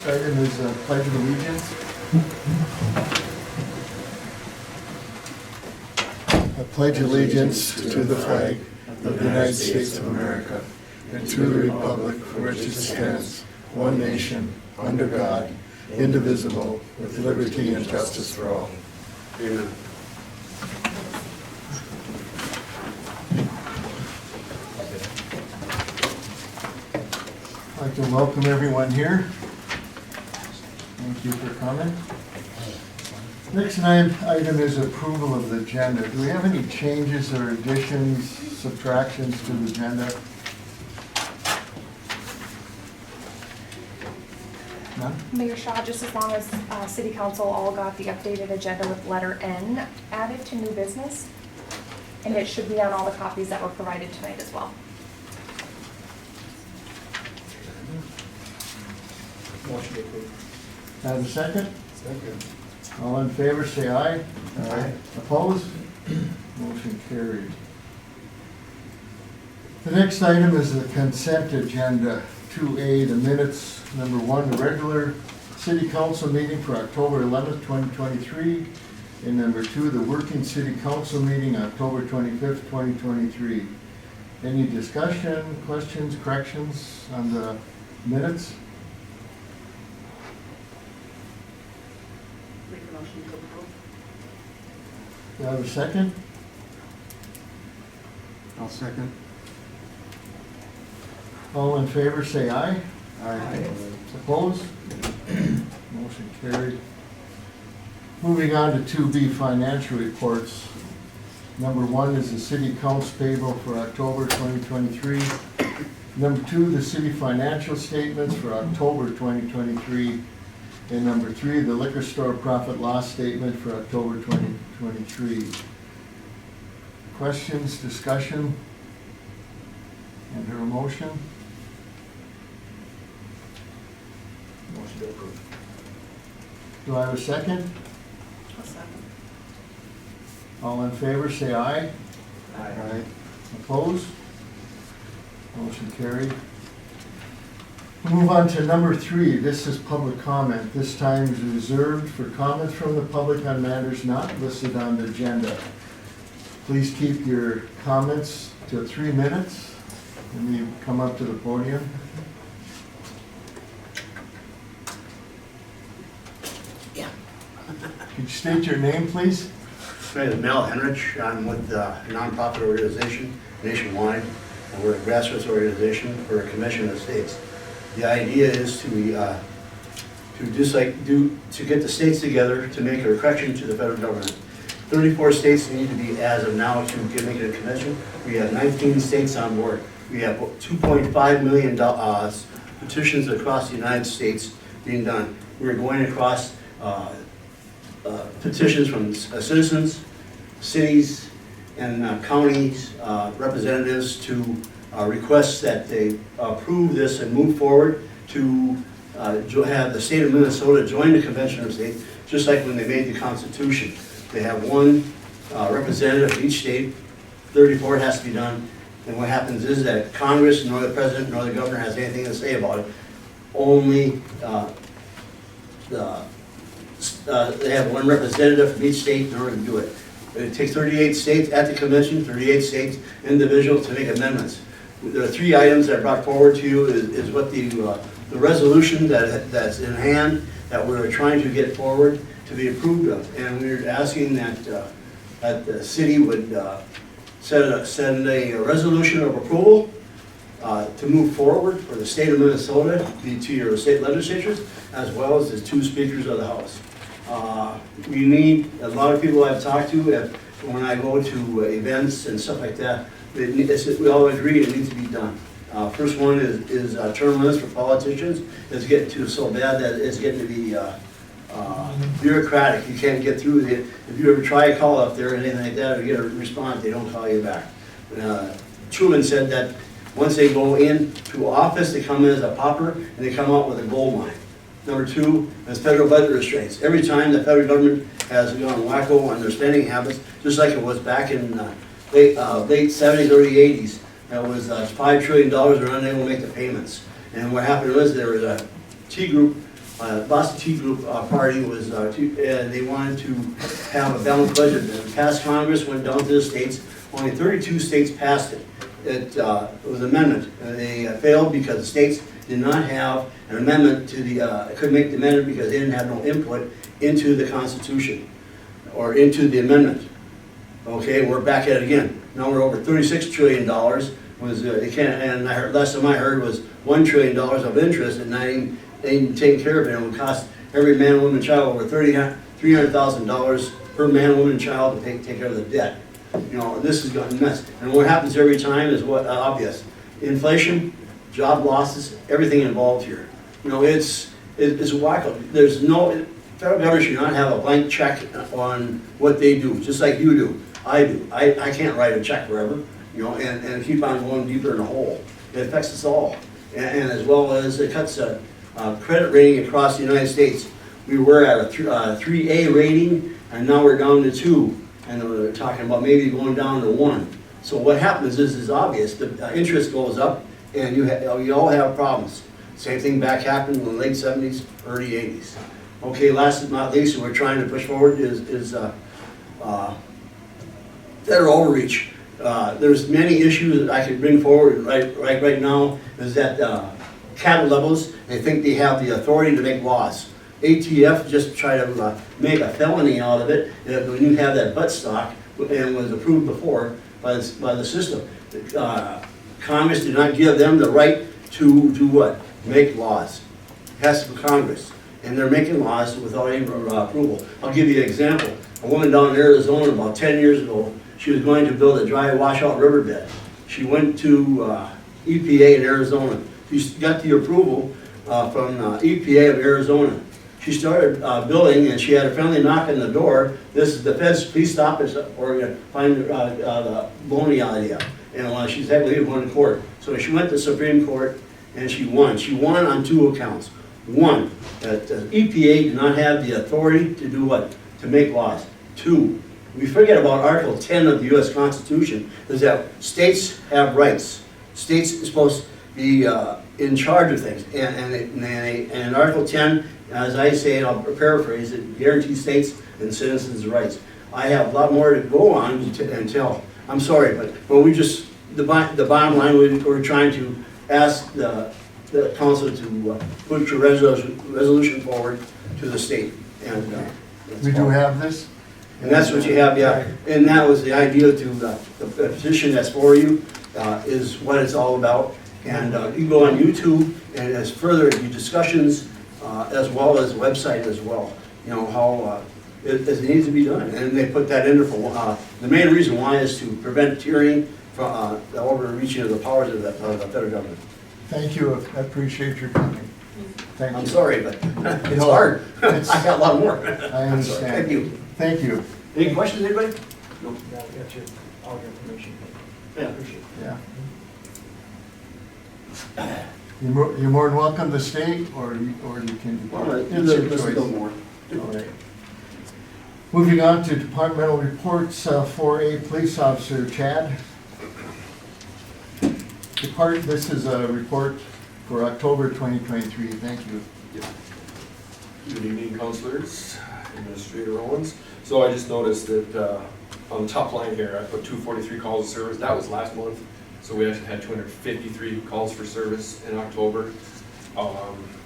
item is Pledge of Allegiance. I pledge allegiance to the flag of the United States of America and to the republic for which it stands, one nation, under God, indivisible, with liberty and justice for all. Amen. I'd like to welcome everyone here. Thank you for coming. Next item is approval of the agenda. Do we have any changes or additions, subtractions to the agenda? None? Mayor Shaw, just as long as City Council all got the updated agenda with letter N added to new business, and it should be on all the copies that were provided tonight as well. Motion to approve. Have a second? Second. All in favor, say aye. Aye. Opposed? Motion carried. The next item is the consent agenda. 2A, the minutes. Number 1, the regular city council meeting for October 11th, 2023. And number 2, the working city council meeting, October 25th, 2023. Any discussion, questions, corrections on the minutes? Make a motion to approve. Do I have a second? I'll second. All in favor, say aye. Aye. Opposed? Motion carried. Moving on to 2B, financial reports. Number 1 is the city accounts payable for October 2023. Number 2, the city financial statements for October 2023. And number 3, the liquor store profit loss statement for October 2023. Questions, discussion? And her motion? Motion to approve. Do I have a second? I'll second. All in favor, say aye. Aye. Opposed? Motion carried. We'll move on to number 3. This is public comment. This time is reserved for comments from the public on matters not listed on the agenda. Please keep your comments to 3 minutes when you come up to the podium. Yeah. Could you state your name, please? My name is Mel Henrich. I'm with a nonprofit organization nationwide, and we're a grassroots organization for a commission of states. The idea is to get the states together to make a correction to the federal government. 34 states need to be, as of now, to make it a commission. We have 19 states on board. We have 2.5 million petitions across the United States being done. We're going across petitions from citizens, cities, and counties, representatives to request that they approve this and move forward to have the state of Minnesota join the Convention of States, just like when they made the Constitution. They have one representative for each state, 34 has to be done, and what happens is that Congress, nor the President, nor the Governor has anything to say about it. Only they have one representative from each state in order to do it. It takes 38 states at the convention, 38 states individual to make amendments. There are 3 items that I brought forward to you is what the resolution that's in hand that we're trying to get forward to be approved of. And we're asking that the city would send a resolution of approval to move forward for the state of Minnesota to your state legislatures, as well as the 2 speakers of the House. We need, a lot of people I've talked to, when I go to events and stuff like that, we all agree it needs to be done. First one is term limits for politicians. It's getting to so bad that it's getting to be bureaucratic. You can't get through it. If you ever try a call up there or anything like that, or you get a response, they don't call you back. Truman said that once they go into office, they come in as a pauper and they come out with a gold mine. Number 2 is federal budget restraints. Every time the federal government has gone wacko on their spending habits, just like it was back in late 70s, early 80s, that was $5 trillion, they're unable to make the payments. And what happened was there was a T group Boston Tea Group party was, they wanted to have a balanced budget. It passed Congress, went down to the states. Only 32 states passed it. It was an amendment. They failed because the states did not have an amendment to the, couldn't make the amendment because they didn't have no input into the Constitution or into the amendment. Okay, we're back at it again. Now we're over $36 trillion. Was they can't, and I heard, last time I heard was $1 trillion of interest, and they ain't taking care of it. It would cost every man, woman, child over $300,000 per man, woman, and child to take care of the debt. You know, this has gotten messed. And what happens every time is what obvious: inflation, job losses, everything involved here. You know, it's wacko. There's no federal government should not have a blank check on what they do, just like you do. I do. I can't write a check forever. You know, and keep on going deeper in the hole. It affects us all, and as well as it cuts credit rating across the United States. We were at a 3A rating, and now we're down to 2, and we're talking about maybe going down to 1. So what happens is obvious. The interest goes up, and you all have problems. Same thing back happened in the late 70s, early 80s. Okay, last but not least, we're trying to push forward is federal overreach. There's many issues that I could bring forward right now. Is that cattle levels? They think they have the authority to make laws. ATF just try to make a felony out of it. When you have that butt stock and was approved before by the system, Congress did not give them the right to do what? Make laws. It has to be Congress, and they're making laws without any approval. I'll give you an example. A woman down in Arizona about 10 years ago. She was going to build a dry washout riverbed. She went to EPA in Arizona. She got the approval from EPA of Arizona. She started building, and she had a friendly knock on the door. This is the feds, please stop us, or we're going to find the baloney idea. And she's had to leave one in court. So she went to the Supreme Court, and she won. She won on 2 accounts. One, that EPA did not have the authority to do what? To make laws. 2, we forget about Article 10 of the U.S. Constitution, is that states have rights. States are supposed to be in charge of things. And Article 10, as I say, and I'll paraphrase it, guarantees states and citizens' rights. I have a lot more to go on and tell. I'm sorry, but we just, the bottom line, we're trying to ask the council to put your resolution forward to the state. And We do have this? and that's what you have, yeah. And that was the idea to the petition that's for you is what it's all about. And you can go on YouTube and as further discussions as well as website as well. You know how it needs to be done, and they put that in there for the main reason why is to prevent tyranny from the overreaching of the powers of the federal government. Thank you, I appreciate your coming. Thank you. I'm sorry, but it's No, hard. it's- I got a lot more. I I'm sorry. understand. Thank you. Thank you, Any questions, anybody? Yeah, I got all your information. Yeah, appreciate it. yeah. You're more than welcome to stay, or you can, All right, it's your let's choice. go more. All right. Moving on to departmental reports, 4A Police Officer Chad. This is a report for October 2023, thank you. Good evening, councilors, Administrator Owens. So I just noticed that on the top line here, I put 243 calls of service. That was last month. So we actually had 253 calls for service in October.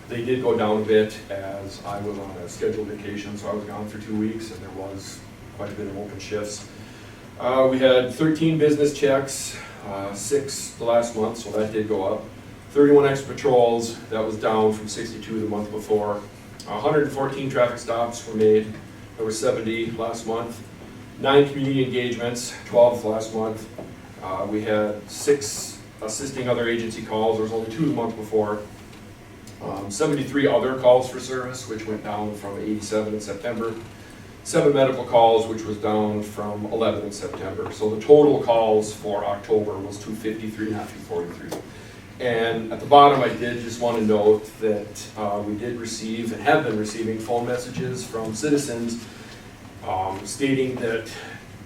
They did go down a bit as I was on a scheduled vacation, so I was gone for 2 weeks, and there was quite a bit of open shifts. We had 13 business checks, 6 the last month, so that did go up. 31 extra patrols, that was down from 62 the month before. 114 traffic stops were made, there were 70 last month. 9 community engagements, 12 last month. We had 6 assisting other agency calls, there was only 2 the month before. 73 other calls for service, which went down from 87 in September. 7 medical calls, which was down from 11 in September. So the total calls for October was 253, not 243. And at the bottom, I did just want to note that we did receive and have been receiving phone messages from citizens stating that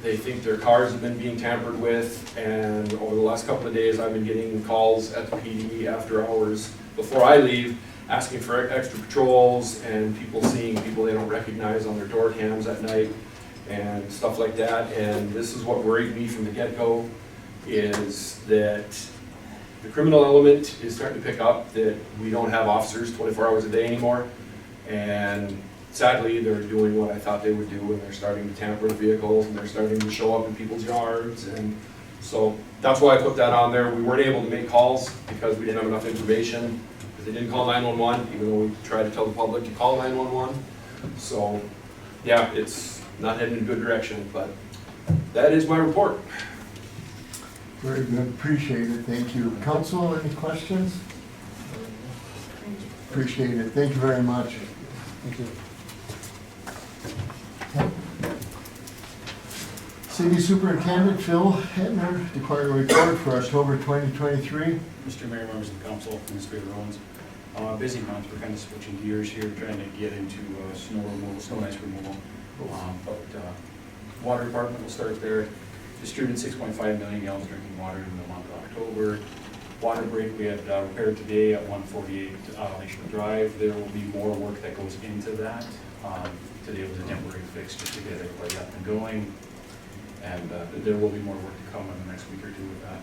they think their cars have been being tampered with. And over the last couple of days, I've been getting calls at the PD after hours before I leave, asking for extra patrols and people seeing people they don't recognize on their door cams at night and stuff like that. And this is what worried me from the get-go, is that the criminal element is starting to pick up, that we don't have officers 24 hours a day anymore. And sadly, they're doing what I thought they would do, and they're starting to tamper with vehicles, and they're starting to show up in people's yards. And so that's why I put that on there. We weren't able to make calls because we didn't have enough information. They didn't call 911, even though we tried to tell the public to call 911. So, yeah, it's not heading in a good direction, but that is my report. Very good, appreciate it, thank you. Council, any questions? Appreciate it, thank you very much. Thank you. City Superintendent Phil Hetner, declaring a report for October 2023. Mr. Mayor, members of the council, Administrator Owens. Busy month, we're kind of switching gears here, trying to get into snow removal, snow and ice removal. Water department will start there. Distributed 6.5 million gallons drinking water in the month of October. Water break we had repaired today at 148 Lakeshore Drive. There will be more work that goes into that. Today was a temporary fix just to get everybody up and going. And there will be more work to come in the next week or two with that.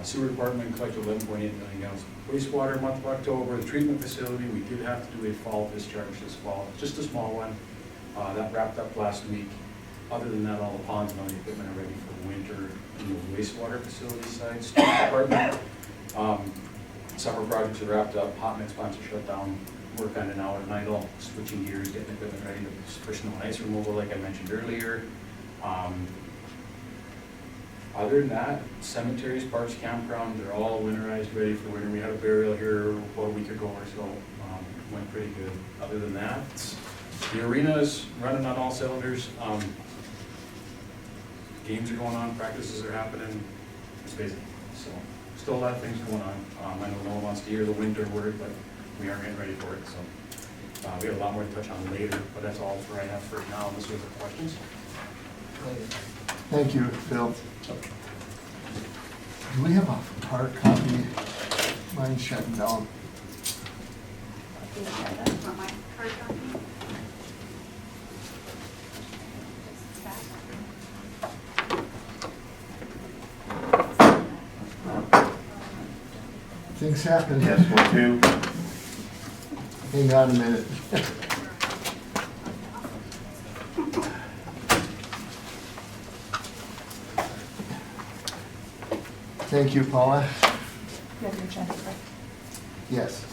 Sewer department collected 11.8 million gallons of wastewater month of October. The treatment facility, we did have to do a fall discharge this fall, just a small one. That wrapped up last week. Other than that, all the ponds and all the equipment are ready for winter in the wastewater facility side. Street department, summer projects are wrapped up. Hot mix plants are shut down. We're kind of now at an idle, switching gears, getting equipment ready for snow and ice removal, like I mentioned earlier. Other than that, cemeteries, parks, campground, they're all winterized, ready for winter. We had a burial here about a week ago or so. Went pretty good. Other than that, the arena is running on all cylinders. Games are going on, practices are happening. It's busy. So still a lot of things going on. I know no one wants to hear the winter word, but we are getting ready for it. So we have a lot more to touch on later, but that's all I have for now. Unless you have questions. Thank you, Phil. Do we have a hard copy? Mine's shutting down. Want my card copy? Things happen. Yes, one, two. Hang on a minute. Thank you, Paula. You have your agenda, correct? Yes.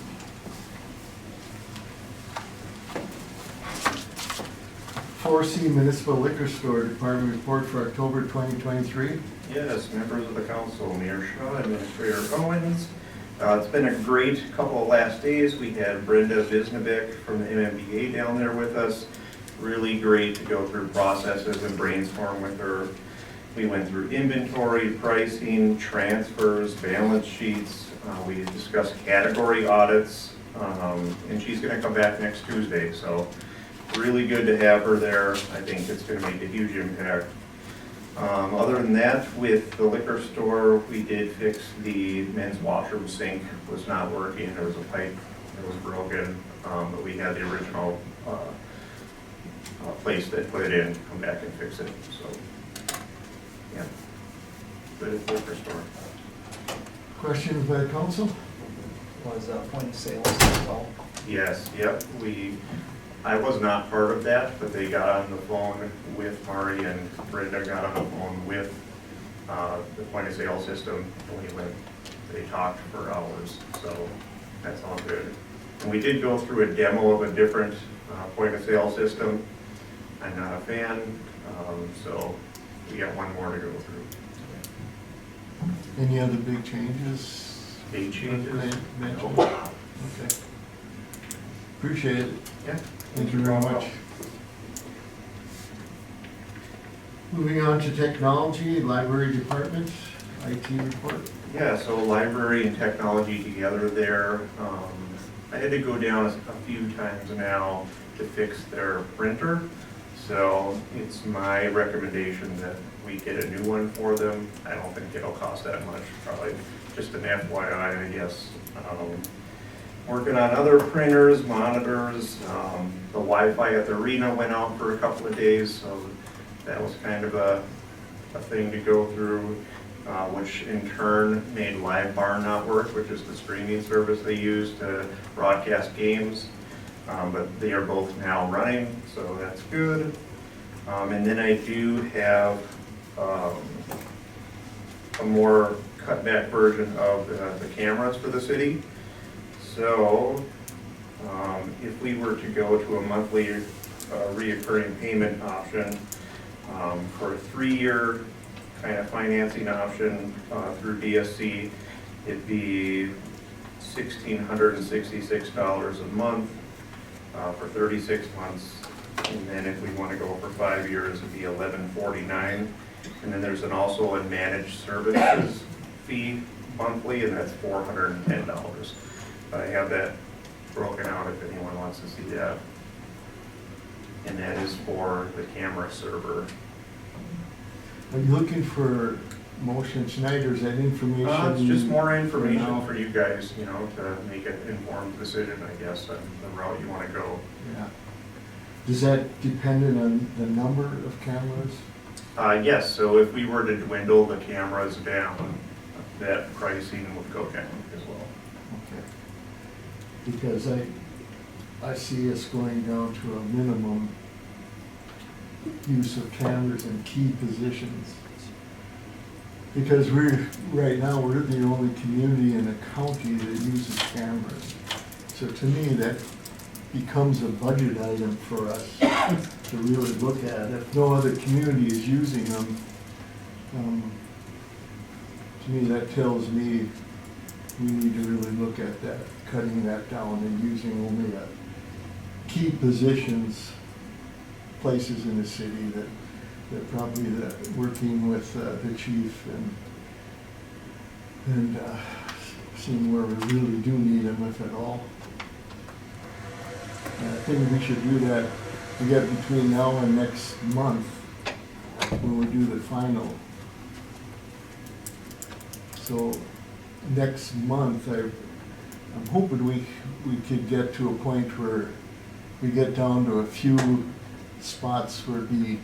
Four C Municipal Liquor Store Department report for October 2023. Yes, members of the council, Mayor Shaw, Administrator Owens. It's been a great couple of last days. We had Brenda Visnevik from the MMBA down there with us. Really great to go through processes and brainstorm with her. We went through inventory, pricing, transfers, balance sheets. We discussed category audits, and she's going to come back next Tuesday. So really good to have her there. I think it's going to make a huge impact. Other than that, with the liquor store, we did fix the men's washroom sink. Was not working. There was a pipe that was broken, but we had the original place that put it in come back and fix it. So. Yeah, good at the liquor store. Questions by the council? Was point of sales as well? Yes, yep, I was not part of that, but they got on the phone with Mari and Brenda got on the phone with the point of sale system. And they talked for hours, so that's all good. And we did go through a demo of a different point of sale system. I'm not a fan, so we got one more to go through. Any other big changes? Big changes? Mentioned? No. Okay. Appreciate it. Yeah. Thank you very much. Moving on to technology, library department, IT report. Yeah, so library and technology together there. I had to go down a few times now to fix their printer. So it's my recommendation that we get a new one for them. I don't think it'll cost that much, probably just an FYI, I guess. working on other printers, monitors. The Wi-Fi at the arena went out for a couple of days, so that was kind of a thing to go through, which in turn made Live Bar not work, which is the streaming service they use to broadcast games. But they are both now running, so that's good. And then I do have a more cut back version of the cameras for the city. So if we were to go to a monthly reoccurring payment option for a 3-year kind of financing option through DSC, it'd be $1,666 a month for 36 months. And then if we want to go for 5 years, it'd be $1,149. And then there's also a managed services fee monthly, and that's $410. But I have that broken out if anyone wants to see that. And that is for the camera server. Are you looking for motion tonight, or is that information? It's just more information now? for you guys, you know, to make an informed decision, I guess, on the route you want to go. Yeah. Is that dependent on the number of cameras? Yes, so if we were to dwindle the cameras down, that pricing would go down as well. Okay. Because I see us going down to a minimum use of cameras in key positions. Because right now, we're the only community in the county that uses cameras. So to me, that becomes a budget item for us to really look at. If no other community is using them, to me, that tells me we need to really look at that, cutting that down and using only key positions, places in the city that probably working with the chief and seeing where we really do need them, if at all. And I think we should do that, we get between now and next month when we do the final. So next month, I'm hoping we could get to a point where we get down to a few spots where it'd be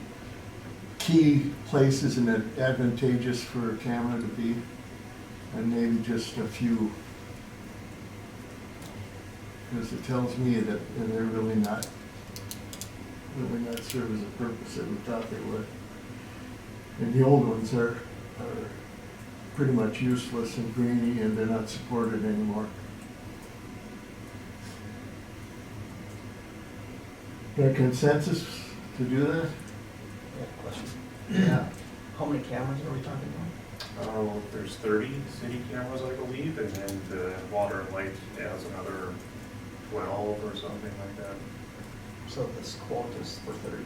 key places and advantageous for a camera to be, and maybe just a few. Because it tells me that they're really not serving the purpose that we thought they would. And the old ones are pretty much useless and grainy, and they're not supported anymore. Got consensus to do that? Question. Yeah. How many cameras are we talking about? There's 30 city cameras, I believe, and then the water and light adds another 12 or something like that. So this quote is for 30.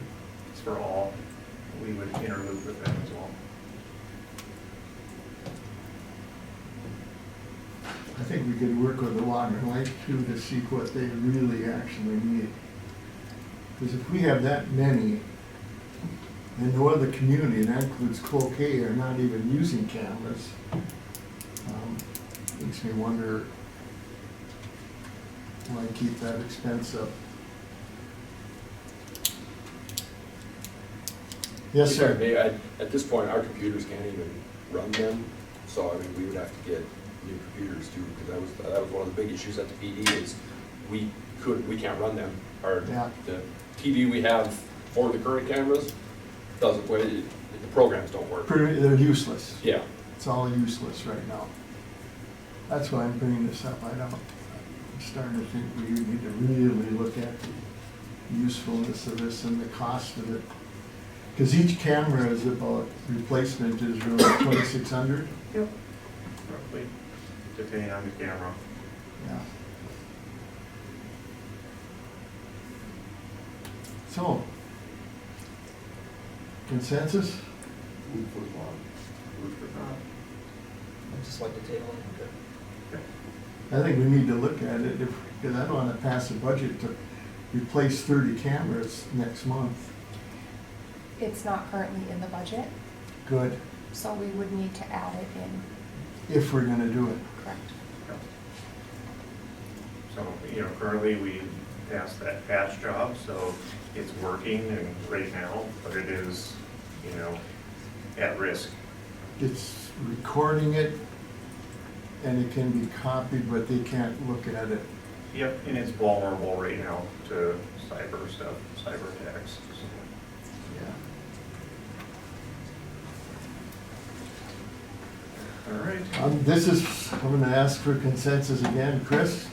It's for all. We would interlude with them as well. I think we could work with the water and light too to see what they really actually need. Because if we have that many, and no other community, and that includes Cloquet, are not even using cameras, makes me wonder why keep that expense up. Yes, If I sir. may, at this point, our computers can't even run them, so I mean, we would have to get new computers too, because that was one of the big issues at the PD is we can't run them. Yeah. The TV we have for the current cameras doesn't, the programs don't work. They're useless. Yeah, It's all useless right now. That's why I'm bringing this up. I'm starting to think we need to really look at the usefulness of this and the cost of it. Because each camera is about, replacement is around 2,600. Yep. Roughly, depending on the camera. Yeah. So, consensus? Food for thought. I'd just like to table it. I think we need to look at it, because I don't want to pass a budget to replace 30 cameras next month. It's not currently in the budget, Good, so we would need to add it in, if we're gonna do it. correct? So, currently we passed that patch job, so it's working and right now, but it is, at risk. It's recording it, and it can be copied, but they can't look at it. Yep, and it's vulnerable right now to cyber stuff, cyber attacks. So. Yeah. All right. I'm gonna ask for consensus again. Chris?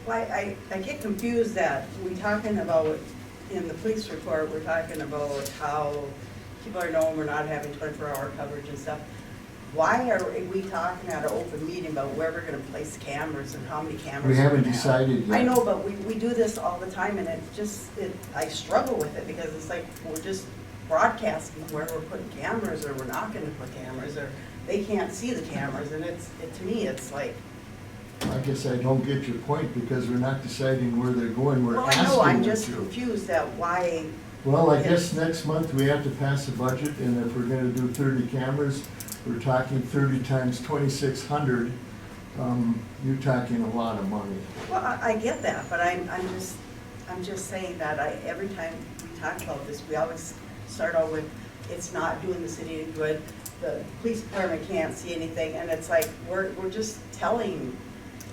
Well, I get confused that we talking about, in the police report, we're talking about how people are knowing we're not having 24-hour coverage and stuff. Why are we talking at an open meeting about where we're gonna place cameras and how many cameras? We we're haven't gonna have? decided yet. I know, but we do this all the time, and I struggle with it, because it's like, we're just broadcasting where we're putting cameras, or we're not gonna put cameras, or they can't see the cameras, and to me, it's like, I guess I don't get your point, because we're not deciding where they're going, we're well, I asking know, I'm them just to. confused at why. Well, I guess next month we have to pass a budget, and if we're gonna do 30 cameras, we're talking 30 times 2,600. You're talking a lot of money. Well, I get that, but I'm just saying that every time we talk about this, we always start out with, it's not doing the city any good, the police department can't see anything, and it's like, we're just telling,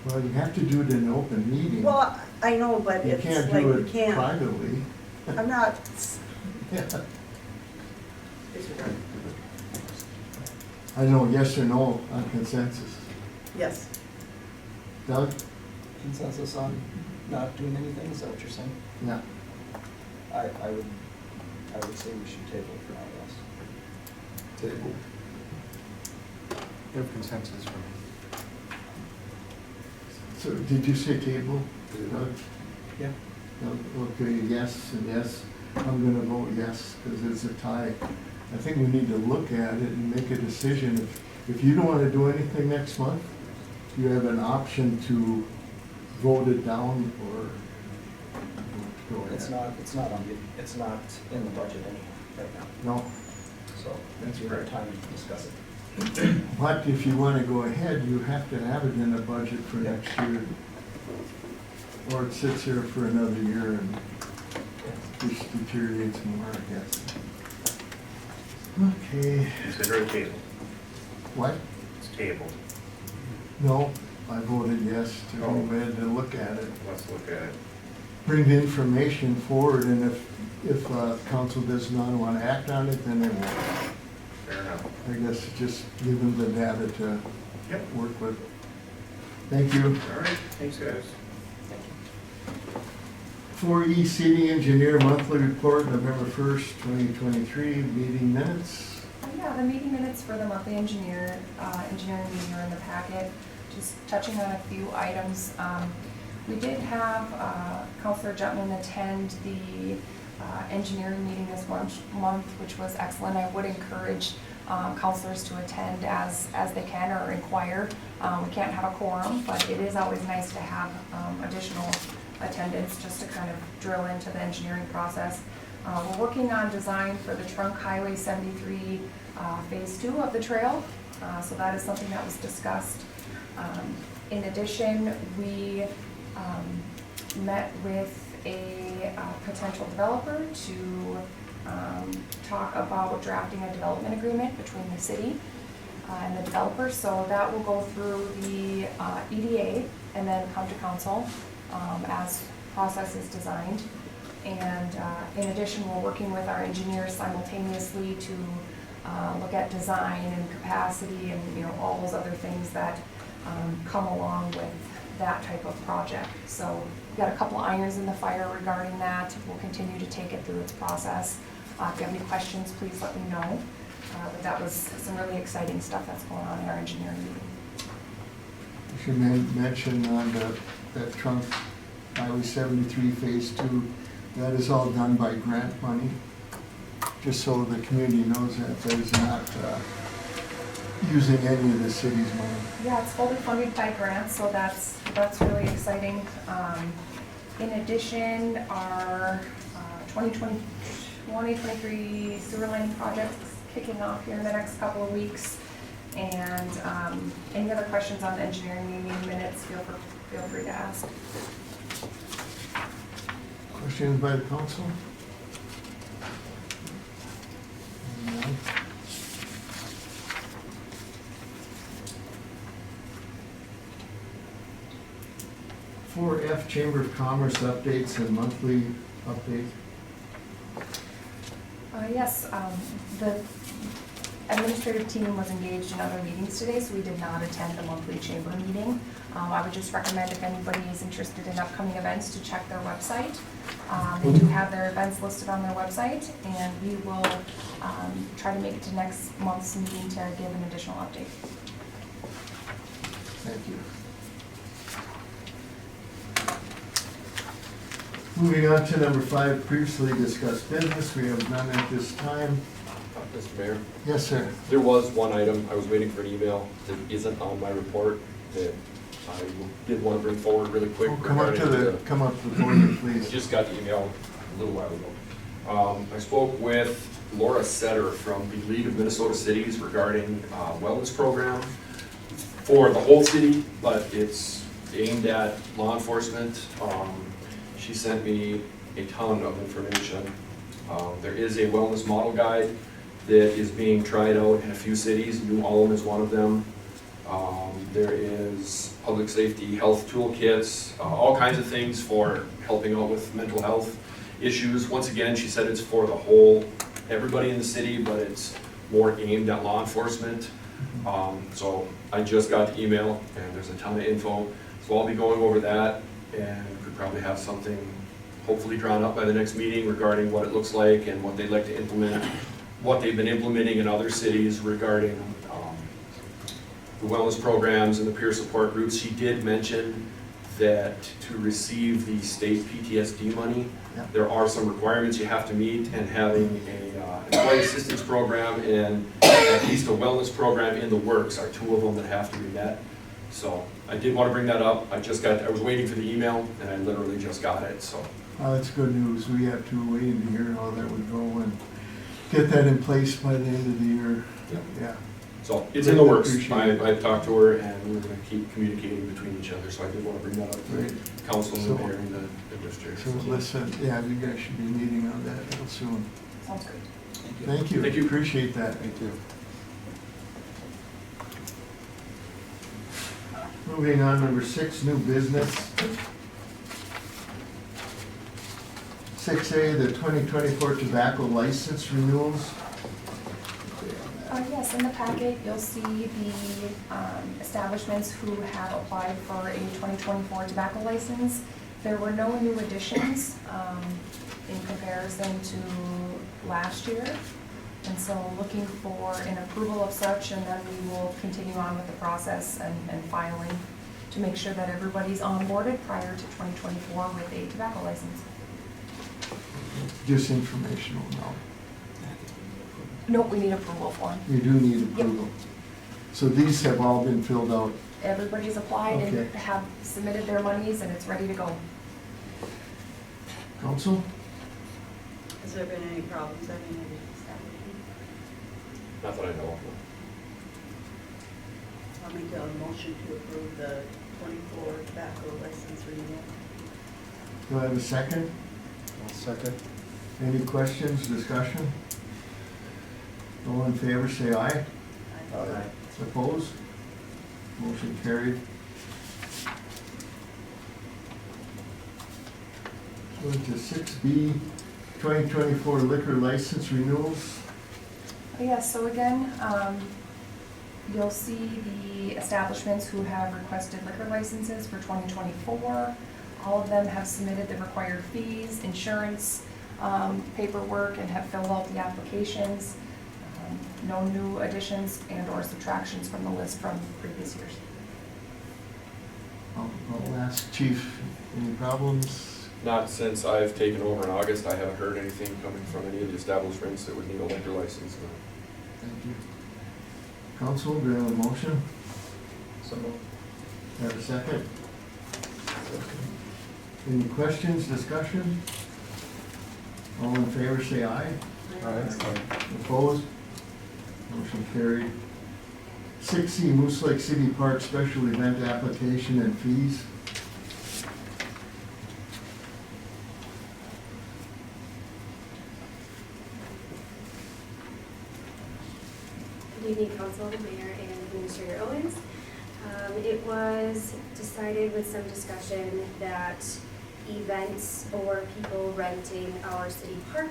Well, you have to do it in an open meeting. well, I know, but You it's can't like, do we it can't, privately. I'm not, Yeah. disregard. I don't know, yes or no on consensus. Yes, Doug? Consensus on not doing anything, is that what you're saying? Yeah. I would say we should table it for now, yes. Table. You have consensus for me. So did you say table? Doug? Yeah. Doug, okay, yes and yes. I'm gonna vote yes, because it's a tie. I think we need to look at it and make a decision. If you don't wanna do anything next month, you have an option to vote it down or go ahead. It's not in the budget any, right now, No, so That's we have correct. time to discuss it. but if you wanna go ahead, you have to have it in the budget for Yeah. next year. Or it sits here for another year and just deteriorates more, I guess. Okay, Consider it tabled. what? It's tabled. No, I voted yes to Oh. move ahead and look at it. Let's look at it. Bring the information forward, and if council does not want to act on it, then they won't. Fair enough. I guess just give them the data to Yep. work with. Thank you. All right, thanks, guys. 4E City Engineer Monthly Report, November 1st, 2023, meeting minutes. Yeah, the meeting minutes for the monthly engineering meeting are in the packet. Just touching on a few items. We did have Councilor Jutman attend the engineering meeting this month, which was excellent. I would encourage councilors to attend as they can or inquire. We can't have a quorum, but it is always nice to have additional attendance just to kind of drill into the engineering process. We're working on design for the Trunk Highway 73 Phase 2 of the trail, so that is something that was discussed. In addition, we met with a potential developer to talk about drafting a development agreement between the city and the developer. So that will go through the EDA and then come to council as process is designed. And in addition, we're working with our engineers simultaneously to look at design and capacity and all those other things that come along with that type of project. So we've got a couple irons in the fire regarding that. We'll continue to take it through its process. If you have any questions, please let me know. But that was some really exciting stuff that's going on in our engineering meeting. You should mention on that Trunk Highway 73 Phase 2, that is all done by grant money, just so the community knows that is not using any of the city's money. Yeah, it's fully funded by grants, so that's really exciting. In addition, our 2023 sewer line project is kicking off here in the next couple of weeks. And any other questions on the engineering meeting minutes, feel free to ask. Questions by the council? None. 4F Chamber of Commerce updates and monthly update. Yes, the administrative team was engaged in other meetings today, so we did not attend the monthly chamber meeting. I would just recommend if anybody is interested in upcoming events to check their website. They do have their events listed on their website, and we will try to make it to next month's meeting to give an additional update. Thank you. Moving on to number 5, previously discussed business. We have none at this time. Mr. Mayor, Yes, sir. there was one item, I was waiting for an email that isn't on my report that I did want to bring forward really quick. Oh, come up to the podium, I please. just got the email a little while ago. I spoke with Laura Setter from the League of Minnesota Cities regarding wellness program for the whole city, but it's aimed at law enforcement. She sent me a ton of information. There is a wellness model guide that is being tried out in a few cities. New Ulm is one of them. There is public safety health toolkits, all kinds of things for helping out with mental health issues. Once again, she said it's for the whole, everybody in the city, but it's more aimed at law enforcement. So I just got the email and there's a ton of info. So I'll be going over that and could probably have something hopefully drawn up by the next meeting regarding what it looks like and what they'd like to implement, what they've been implementing in other cities regarding the wellness programs and the peer support groups. She did mention that to receive the state PTSD money, Yeah. there are some requirements you have to meet, and having a employee assistance program and at least a wellness program in the works are two of them that have to be met. So I did want to bring that up. I was waiting for the email and I literally just got it, so. That's good news. We have to wait to hear how that would go and get that in place by the end of the year. Yeah. Yeah. So it's in the works. Appreciate it. I've talked to her and we're gonna keep communicating between each other, so I did want to bring that up to Great. the council and the mayor and the district. So listen, yeah, you guys should be meeting on that real soon. Sounds great. Thank you. Thank you. Appreciate that. Thank you. Moving on, number 6, new business. 6A, the 2024 tobacco license renewals. Yes, in the packet, you'll see the establishments who have applied for a 2024 tobacco license. There were no new additions in comparison to last year. And so looking for an approval of such, and then we will continue on with the process and filing to make sure that everybody's onboarded prior to 2024 with a tobacco license. Just informational now. Nope, we need approval for them. You do need approval. So these have all been filled out. Everybody's applied and Okay. have submitted their monies, and it's ready to go. Council? Has there been any problems at any of these establishments? Not that I know of. I'll make a motion to approve the 24 tobacco license renewal. Do I have a second? Second. Any questions, discussion? All in favor, say aye. Aye. Opposed? Motion carried. Going to 6B, 2024 liquor license renewals. Yes, so again, you'll see the establishments who have requested liquor licenses for 2024. All of them have submitted the required fees, insurance, paperwork, and have filled out the applications. No new additions and or subtractions from the list from previous years. I'll ask Chief, any problems? Not since I've taken over in August. I haven't heard anything coming from any of the establishments that would need a liquor license. Thank you. Council, do you have a motion? So moved. Have a second? Any questions, discussion? All in favor, say aye. Aye. Opposed? Motion carried. 6C, Moose Lake City Park Special Event Application and Fees. Good evening, Council, Mayor, and Administrator Owens. It was decided with some discussion that events or people renting our city park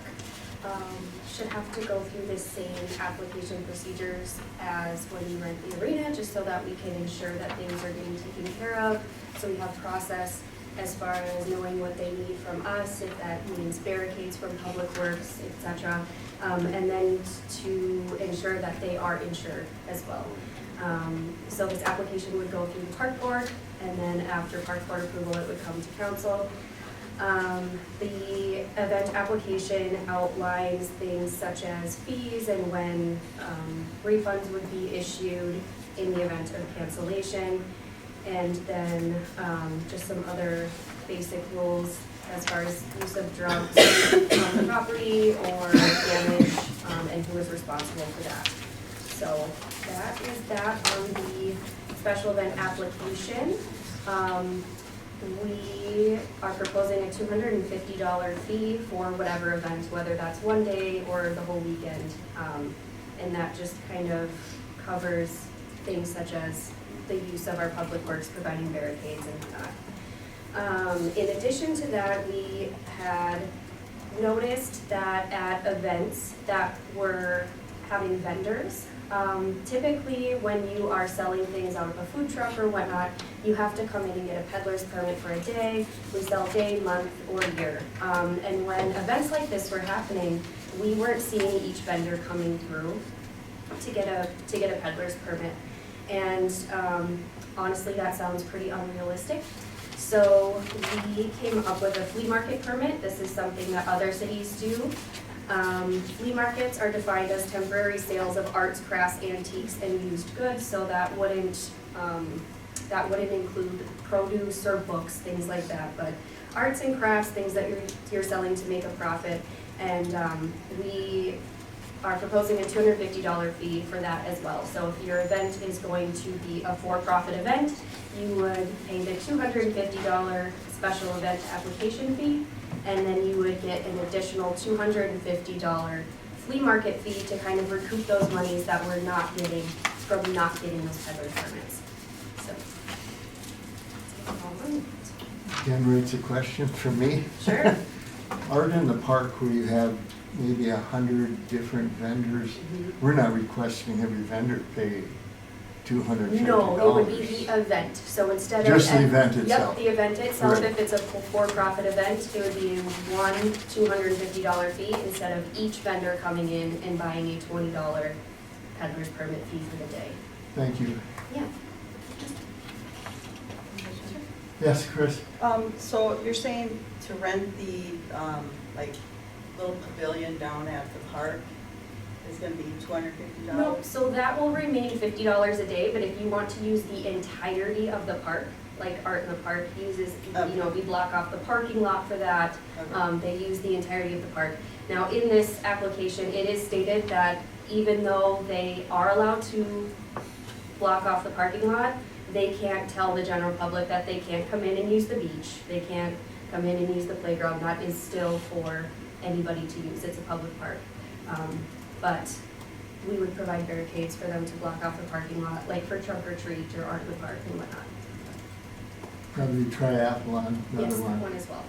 should have to go through the same application procedures as when you rent the arena, just so that we can ensure that things are getting taken care of. So we have process as far as knowing what they need from us, if that means barricades from Public Works, etc. And then to ensure that they are insured as well. So this application would go through the Park Board, and then after Park Board approval, it would come to Council. The event application outlines things such as fees and when refunds would be issued in the event of cancellation, and then just some other basic rules as far as use of drugs on the property or damage, and who is responsible for that. So that is that on the special event application. We are proposing a $250 fee for whatever event, whether that's one day or the whole weekend. And that just kind of covers things such as the use of our Public Works, providing barricades and whatnot. In addition to that, we had noticed that at events that were having vendors, typically when you are selling things out of a food truck or whatnot, you have to come in and get a peddler's permit for a day. We sell day, month, or year. And when events like this were happening, we weren't seeing each vendor coming through to get a peddler's permit. And honestly, that sounds pretty unrealistic. So we came up with a flea market permit. This is something that other cities do. Flea markets are defined as temporary sales of arts, crafts, antiques, and used goods, so that wouldn't include produce or books, things like that, but arts and crafts, things that you're selling to make a profit. And we are proposing a $250 fee for that as well. So if your event is going to be a for-profit event, you would pay the $250 special event application fee, and then you would get an additional $250 flea market fee to kind of recoup those monies that we're not getting from not getting those peddler permits. So. Generates a question for me. Sure. Art in the park where you have maybe 100 different vendors, we're not requesting every vendor pay $250. No, it would be the event. So instead of Just the event itself. Yep, the event itself. Right. If it's a for-profit event, it would be one $250 fee instead of each vendor coming in and buying a $20 peddler's permit fee for the day. Thank you. Yeah. Yes, Chris? So you're saying to rent the, like, little pavilion down at the park is gonna be $250? Nope, so that will remain $50 a day, but if you want to use the entirety of the park, like Art in the Park uses, you know, we block off the parking lot for that. Okay. They use the entirety of the park. Now, in this application, it is stated that even though they are allowed to block off the parking lot, they can't tell the general public that they can't come in and use the beach. They can't come in and use the playground. That is still for anybody to use. It's a public park. But we would provide barricades for them to block off the parking lot, like for trunk or treat or Art in the Park and whatnot. Probably triathlon, Yes, another one. one as well.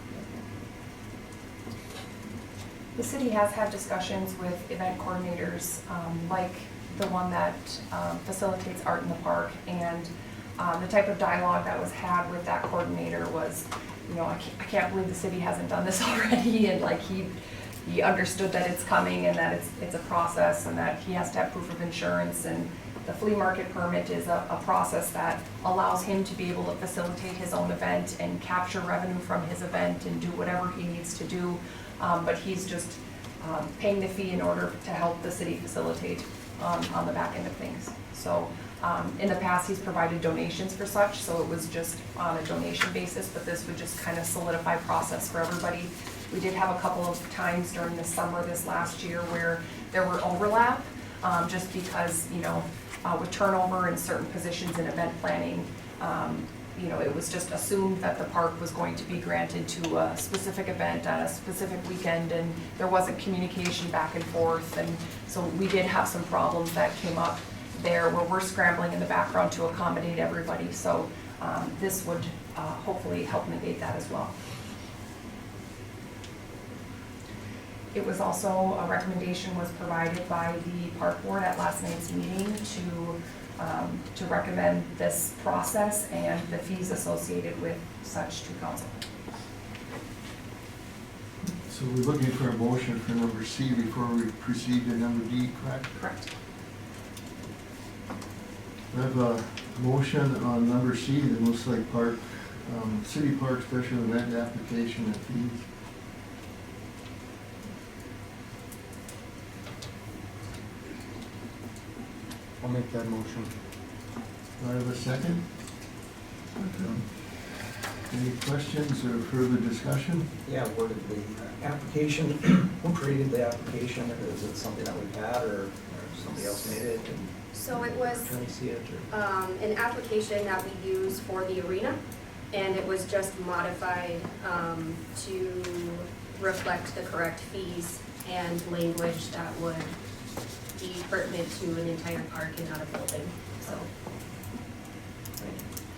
The city has had discussions with event coordinators, like the one that facilitates Art in the Park, and the type of dialogue that was had with that coordinator was, you know, I can't believe the city hasn't done this already, and like he understood that it's coming and that it's a process and that he has to have proof of insurance, and the flea market permit is a process that allows him to be able to facilitate his own event and capture revenue from his event and do whatever he needs to do. But he's just paying the fee in order to help the city facilitate on the back end of things. So in the past, he's provided donations for such, so it was just on a donation basis, but this would just kind of solidify process for everybody. We did have a couple of times during the summer this last year where there were overlap, just because, you know, with turnover in certain positions in event planning, you know, it was just assumed that the park was going to be granted to a specific event at a specific weekend, and there wasn't communication back and forth, and so we did have some problems that came up there where we're scrambling in the background to accommodate everybody, so this would hopefully help negate that as well. It was also, a recommendation was provided by the park board at last night's meeting to recommend this process and the fees associated with such to council. So we're looking for a motion for number C before we proceed to number D, correct? Correct. We have a motion on number C, the Moose Lake Park, City Park Special Event Application and Fees. I'll make that motion. Do I have a second? Any questions or further discussion? Yeah, where did the application, who created the application? Is it something that we've had, or somebody else made it? And So it was attorney see it, or? an application that we use for the arena, and it was just modified to reflect the correct fees and language that would be pertinent to an entire park and not a building, so.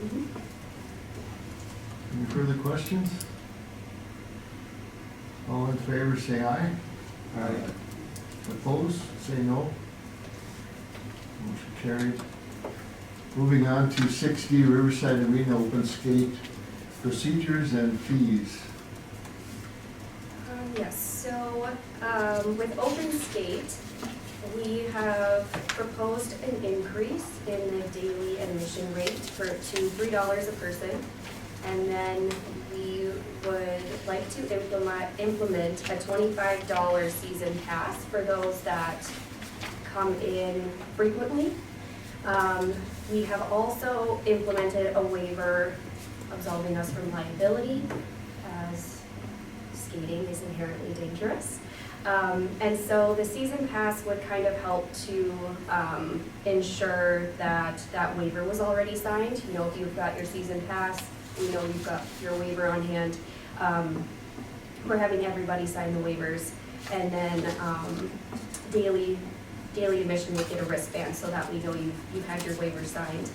Mhm. Any further questions? All in favor, say aye. Aye. Opposed, say no. Motion carried. Moving on to 6D Riverside Arena Open Skate Procedures and Fees. Yes, so with Open Skate, we have proposed an increase in the daily admission rate to $3 a person. And then we would like to implement a $25 season pass for those that come in frequently. We have also implemented a waiver absolving us from liability, as skating is inherently dangerous. And so the season pass would kind of help to ensure that that waiver was already signed. You know, if you've got your season pass, you know you've got your waiver on hand. We're having everybody sign the waivers, and then daily admission would get a wristband so that we know you've had your waiver signed.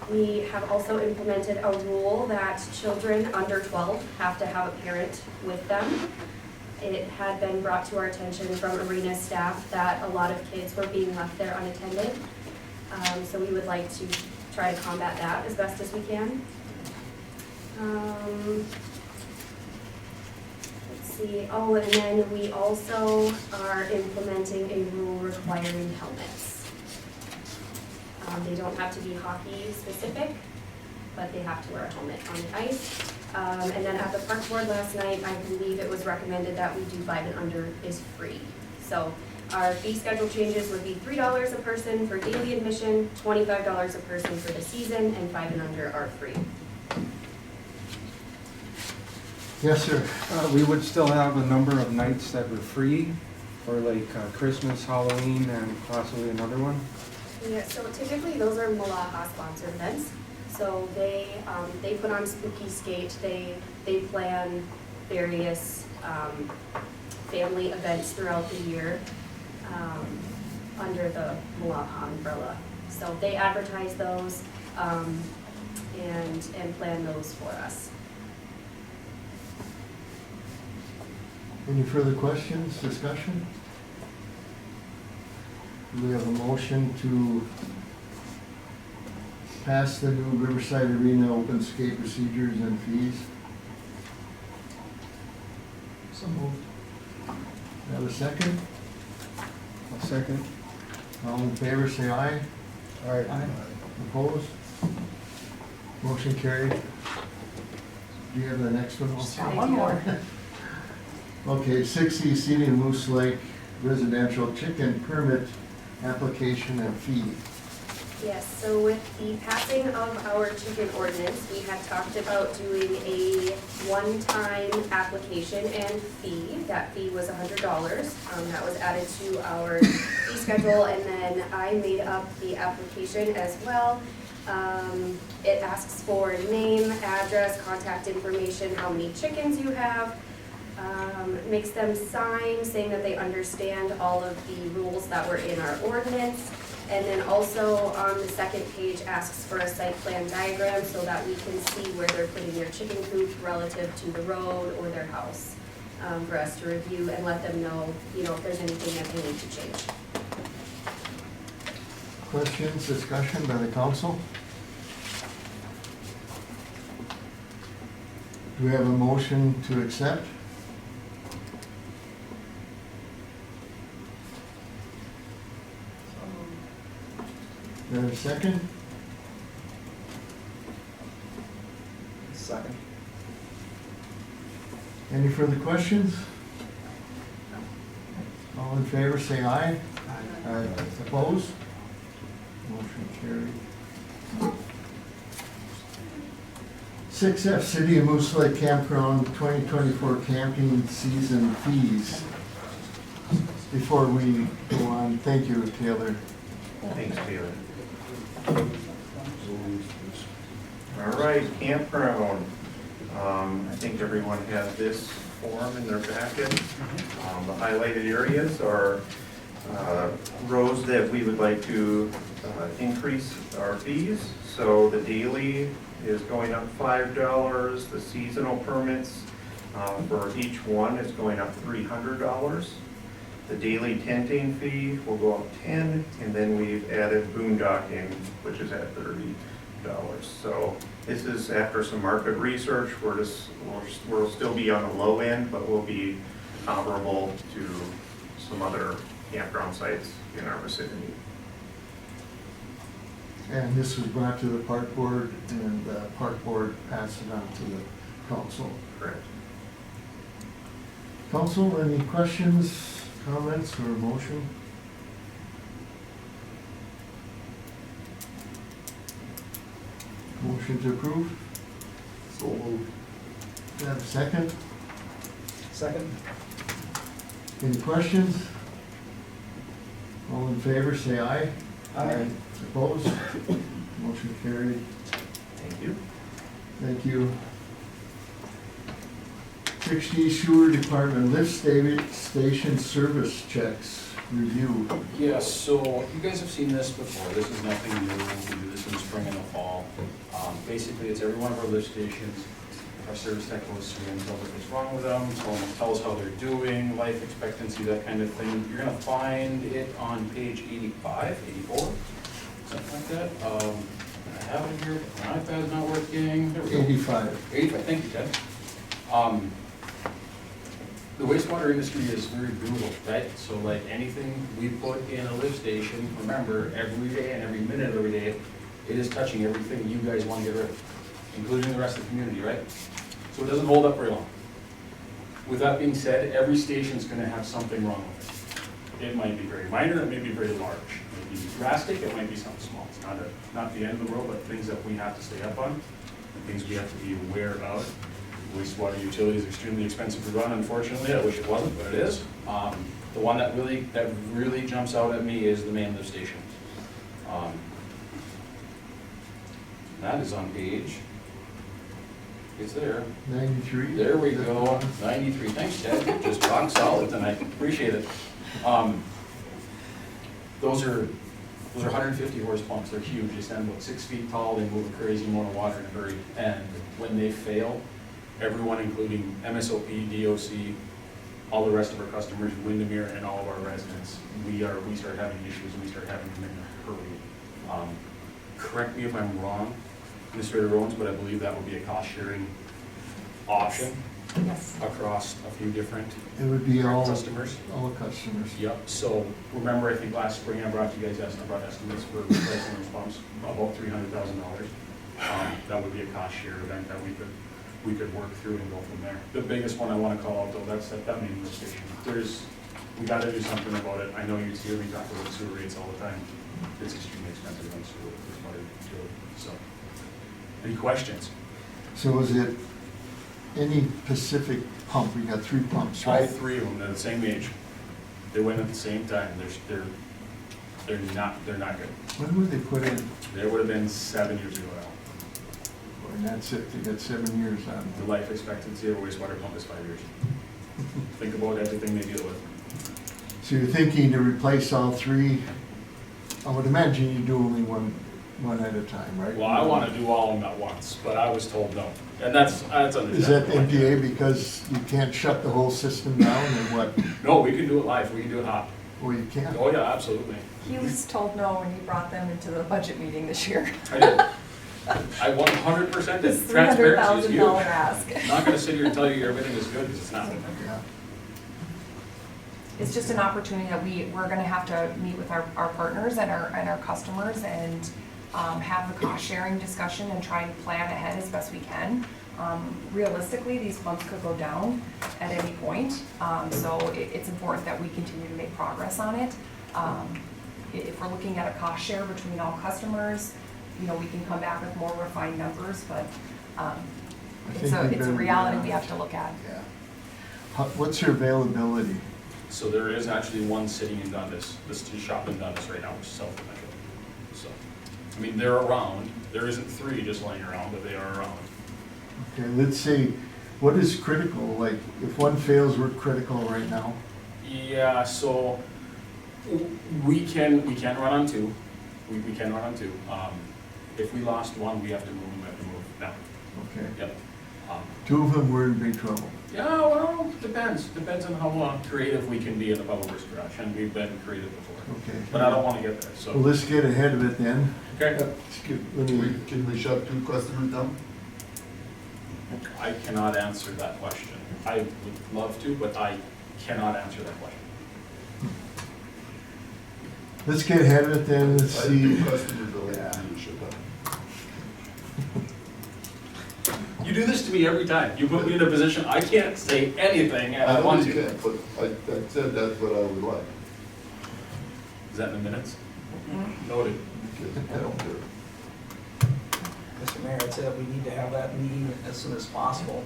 We have also implemented a rule that children under 12 have to have a parent with them. It had been brought to our attention from arena staff that a lot of kids were being left there unattended. So we would like to try to combat that as best as we can. Let's see, oh, and then we also are implementing a rule requiring helmets. They don't have to be hockey specific, but they have to wear a helmet on the ice. And then at the park board last night, I believe it was recommended that we do 5 and under is free. So our fee schedule changes would be $3 a person for daily admission, $25 a person for the season, and 5 and under are free. Yes, sir. We would still have a number of nights that were free, or like Christmas, Halloween, and possibly another one. Yeah, so typically those are Malaha sponsored events. So they put on Spooky Skate, they plan various family events throughout the year under the Malaha umbrella. So they advertise those and plan those for us. Any further questions, discussion? Do we have a motion to pass the new Riverside Arena Open Skate Procedures and Fees? So moved. Have a second? A second. All in favor, say aye. Aye. Opposed? Motion carried. Do you have the next one also? One more. Okay, 6E Seating Moose Lake Residential Chicken Permit Application and Fee. Yes, so with the passing of our chicken ordinance, we had talked about doing a one-time application and fee. That fee was $100. That was added to our fee schedule, and then I made up the application as well. It asks for name, address, contact information, how many chickens you have. Makes them sign saying that they understand all of the rules that were in our ordinance. And then also on the second page asks for a site plan diagram so that we can see where they're putting their chicken coop relative to the road or their house, for us to review and let them know, if there's anything that they need to change. Questions, discussion by the council? Do we have a motion to accept? Do we have a second? Second. Any further questions? All in favor, say aye. Aye. Opposed? Motion carried. 6F, City of Moose Lake Campground 2024 camping season fees. Before we go on, thank you, Taylor. Thanks, Taylor. All right, campground. I think everyone has this form in their packet. The highlighted areas are roads that we would like to increase our fees. So the daily is going up $5. The seasonal permits for each one is going up $300. The daily tenting fee will go up $10, and then we've added boondocking, which is at $30. So this is after some market research. We'll still be on the low end, but we'll be comparable to some other campground sites in our vicinity. And this was brought to the park board, and the park board passed it on to the council. Correct. Council, any questions, comments, or motion? Motion to approve? So moved. Do I have a second? Second. Any questions? All in favor, say aye. Aye. Opposed? Motion carried. Thank you. Thank you. 6D Sewer Department lift station service checks review. Yes, so you guys have seen this before, this is nothing new, we do this in the spring and the fall. Basically, it's every one of our lift stations, our service tech goes through and tells us what's wrong with them, tells how they're doing, life expectancy, that kind of thing. You're gonna find it on page 85, 84, something like that. I have it here, but my iPad's not working. There we go. 85. 85, thank you, Ted. The wastewater industry is very brutal, right? So like anything we put in a lift station, remember, every day and every minute of every day, it is touching everything you guys want to get rid of, including the rest of the community, right? So it doesn't hold up very long. With that being said, every station's gonna have something wrong with it. It might be very minor, it may be very large. It may be drastic, it might be something small. It's not the end of the world, but things that we have to stay up on, and things we have to be aware of. Wastewater utility is extremely expensive to run, unfortunately. I wish it wasn't, but it is. The one that really jumps out at me is the main lift station. That is on page, it's there. 93. There we go, 93. Thanks, Ted. Just rock solid tonight. Appreciate it. Those are 150 horse pumps. They're huge. They stand about 6 feet tall. They move a crazy amount of water in a hurry. And when they fail, everyone, including MSOP, DOC, all the rest of our customers, Windermere, and all of our residents, we start having issues, and we start having them in a hurry. Correct me if I'm wrong, Mr. Owens, but I believe that would be a cost-sharing option Yes. across a few different It would be all customers. customers. Yep, so remember, I think last spring I brought you guys estimates for replacing those pumps, about $300,000. That would be a cost-share event that we could work through and go from there. The biggest one I want to call out though, that's that main lift station. We got to do something about it. I know you hear me talk about sewer rates all the time. It's extremely expensive on sewer. So, any questions? So is it any Pacific pump? We got 3 pumps, All right? 3 of them, they're the same age. They went at the same time. They're not good. When were they put in? They would have been 7 years ago now. And that's it, they got 7 years on The them. life expectancy of a wastewater pump is 5 years. Think about everything they deal with. So you're thinking to replace all 3? I would imagine you do only one at a time, right? Well, I want to do all of them at once, but I was told no. And that's understandable. Is that MPA because you can't shut the whole system down or what? No, we can do it live, we can do it hot. Well, you can't. Oh, yeah, absolutely. He was told no when he brought them into the budget meeting this year. I did. I 100% This did. Transparency is huge. $300,000 ask. I'm not gonna sit here and tell you everything is good, because it's not. Yeah. It's just an opportunity that we're gonna have to meet with our partners and our customers and have the cost sharing discussion and try and plan ahead as best we can. Realistically, these pumps could go down at any point, so it's important that we continue to make progress on it. If we're looking at a cost share between all customers, you know, we can come back with more refined numbers, but it's a reality we have to look at. Yeah. What's your availability? So there is actually one sitting in Dundas, this shop in Dundas right now, which is self-control. So, I mean, they're around. There isn't 3 just laying around, but they are around. Okay, let's see, what is critical? Like, if one fails, we're critical right now? Yeah, so we can run on 2. We can run on 2. If we lost one, we have to move now. Okay. Yep. 2 of them were in big trouble. Yeah, well, depends on how creative we can be in the public works garage, and we've been creative before. Okay. But I don't want to get there, Well, so. let's get ahead of it then. Okay. Let me, Can we shut 2 customers down? I cannot answer that question. I would love to, but I cannot answer that question. let's get ahead of it then, let's I have see. 2 customers that like to shut down. You do this to me every time. You put me in a position, I can't say anything and I know want you to. can't, but I said that's what I would like, Is that in the minutes? Noted. because I don't care. Mr. Mayor, I'd say that we need to have that meeting as soon as possible.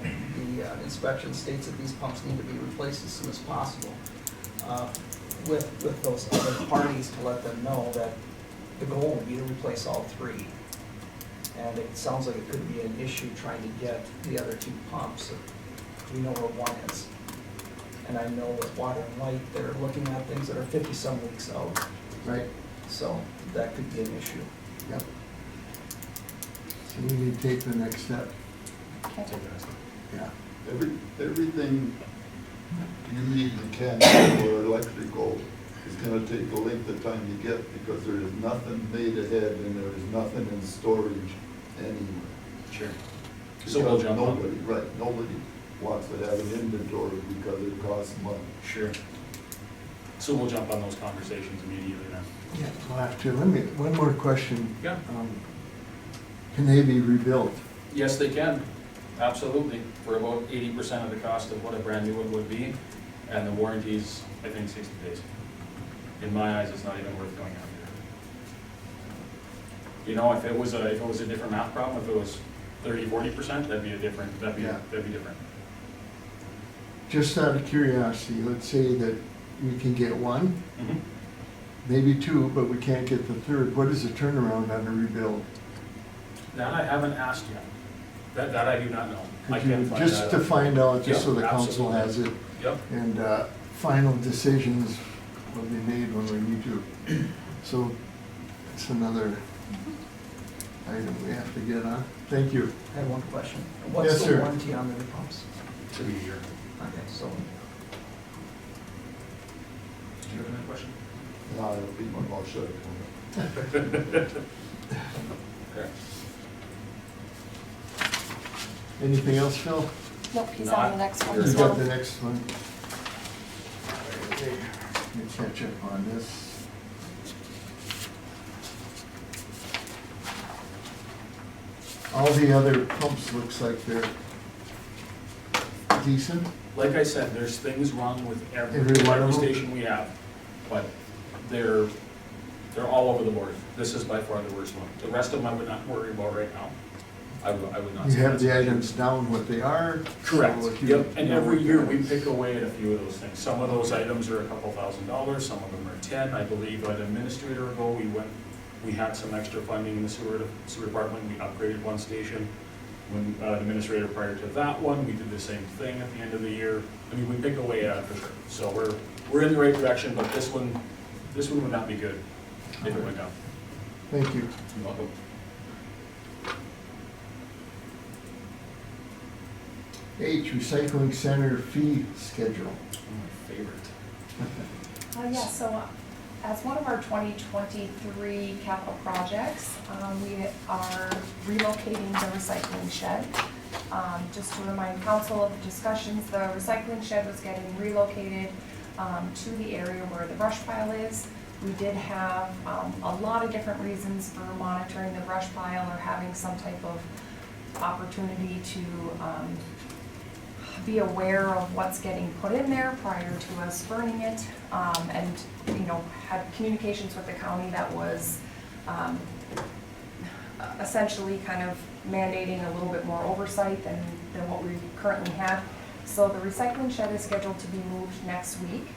The inspection states that these pumps need to be replaced as soon as possible. With those other parties to let them know that the goal would be to replace all 3. And it sounds like it could be an issue trying to get the other 2 pumps. We know where one is. And I know with Water and Light, they're looking at things that are 50-some weeks out. Right, So that could be an issue. yep. So we need to take the next step. Okay. Yeah. Everything you need and can do for electrical is gonna take the length of time you get, because there is nothing made ahead and there is nothing in storage anywhere. Sure. So we'll Because jump on. nobody wants to have an inventory because it costs money. Sure. So we'll jump on those conversations immediately then. Yeah, we'll have to. Let me, one more question. Yeah. Can they be rebuilt? Yes, they can, absolutely, for about 80% of the cost of what a brand new one would be, and the warranty's, I think, 60 days. In my eyes, it's not even worth going out there. You know, if it was a different math problem, if it was 30-40%, that'd be different. Just out of curiosity, let's say that we can get one, Mhm. maybe 2, but we can't get the 3rd. What is the turnaround on a rebuild? That I haven't asked yet. That I do not know. I Could you- can find just that to out. find out, just so Yeah, the council absolutely. has it, Yep, and final decisions will be made when we need to. So it's another item we have to get on. Thank you. I have one question. Yes, What's sir. the warranty on the new pumps? to be here. Okay, so Do you have another question? Now I'll be my mouth shut. Okay. Anything else, Phil? Nope, he's on the next one. You so- got the next one. Let me catch up on this. All the other pumps looks like they're decent. Like I said, there's things wrong with Every one of them? station we have, but they're They're all over the board. This is by far the worst one. The rest of them I would not worry about right now. I would not. You say have that's the an issue. items down what they are. Correct, so if you yep, and know every what year that we is. pick away at a few of those things. Some of those items are a couple $1,000s, some of them are 10. I believe an administrator ago, we had some extra funding in the sewer department, we upgraded one station. When administrator prior to that one, we did the same thing at the end of the year. I mean, we pick away at it for sure. So we're in the right direction, but this one would not be good if it went down. Thank you. You're welcome. H, recycling center fee schedule. My favorite. Yeah, so as one of our 2023 capital projects, we are relocating the recycling shed. Just to remind council of the discussions, the recycling shed was getting relocated to the area where the brush pile is. We did have a lot of different reasons for monitoring the brush pile or having some type of opportunity to be aware of what's getting put in there prior to us burning it, and, you know, had communications with the county that was essentially kind of mandating a little bit more oversight than what we currently have. So the recycling shed is scheduled to be moved next week.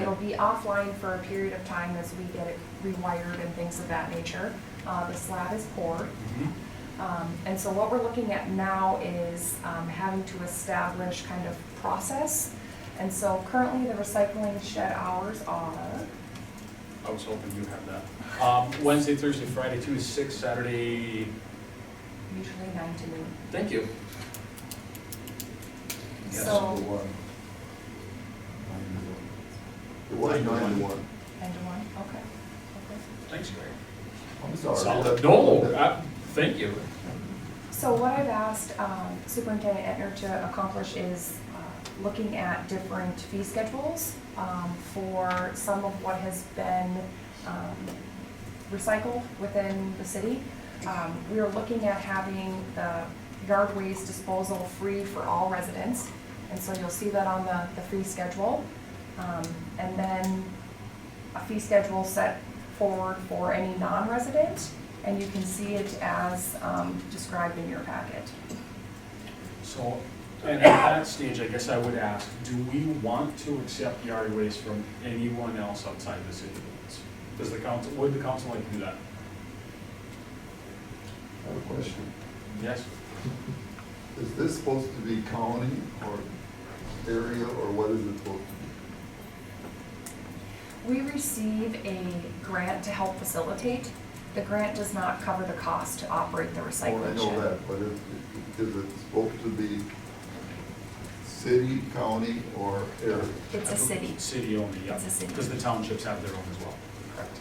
It'll be offline for a period of time as we get it rewired and things of that nature. The slab is poured. And so what we're looking at now is having to establish kind of process. And so currently the recycling shed hours are, I was hoping you had that. Wednesday, Thursday, Friday, 2 to 6, Saturday. usually 9 to noon. Thank you. Yes, So, the one. It was 9 to 1. 9 to 1, okay. Thanks, Greg. I'm sorry. Solid. No, thank you. So what I've asked Superintendent Etner to accomplish is looking at different fee schedules for some of what has been recycled within the city. We are looking at having the yard waste disposal free for all residents, and so you'll see that on the fee schedule. And then a fee schedule set forward for any non-resident, and you can see it as described in your packet. So, and at that stage, I guess I would ask, do we want to accept yard waste from anyone else outside the city limits? Would the council like to do that? I have a question. Yes? Is this supposed to be county or area, or what is it supposed to be? We receive a grant to help facilitate. The grant does not cover the cost to operate the Oh, I recycling know shed. that, but is it supposed to be city, county, or area? It's a city. City only, yeah. It's a city. Because the townships have their own as well. Correct.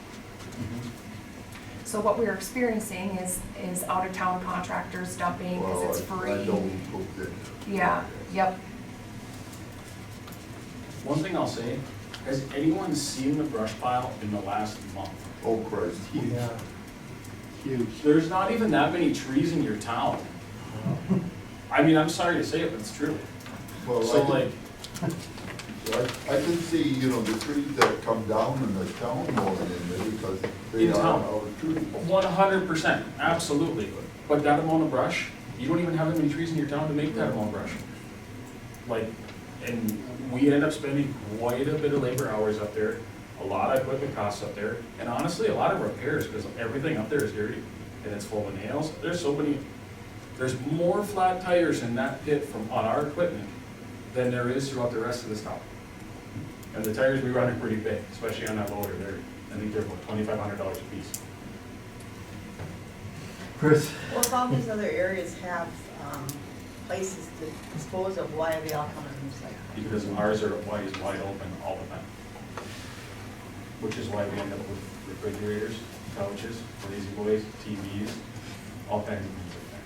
So what we're experiencing is out-of-town contractors dumping because Well, it's free. I know who goes in. Yeah, yep. One thing I'll say, has anyone seen the brush pile in the last month? Oh, Christ. Yeah. Huge. There's not even that many trees in your town. I mean, I'm sorry to say it, but it's true. Well, So I like, I can see, you know, the trees that come down in the town more in there because they In are town. our trees. 100%, absolutely. But that amount of brush, you don't even have that many trees in your town to make that amount of brush. Like, and we end up spending quite a bit of labor hours up there, a lot of equipment costs up there, and honestly, a lot of repairs, because everything up there is dirty, and it's full of nails. There's more flat tires in that pit on our equipment than there is throughout the rest of the town. And the tires we run are pretty big, especially on that loader, I think they're about $2,500 a piece. Chris? Well, if all these other areas have places to dispose of, why are they all coming from recycling? Because ours are wide open all the time. Which is why we end up with refrigerators, couches, lazy boys, TVs, all kinds of things like that.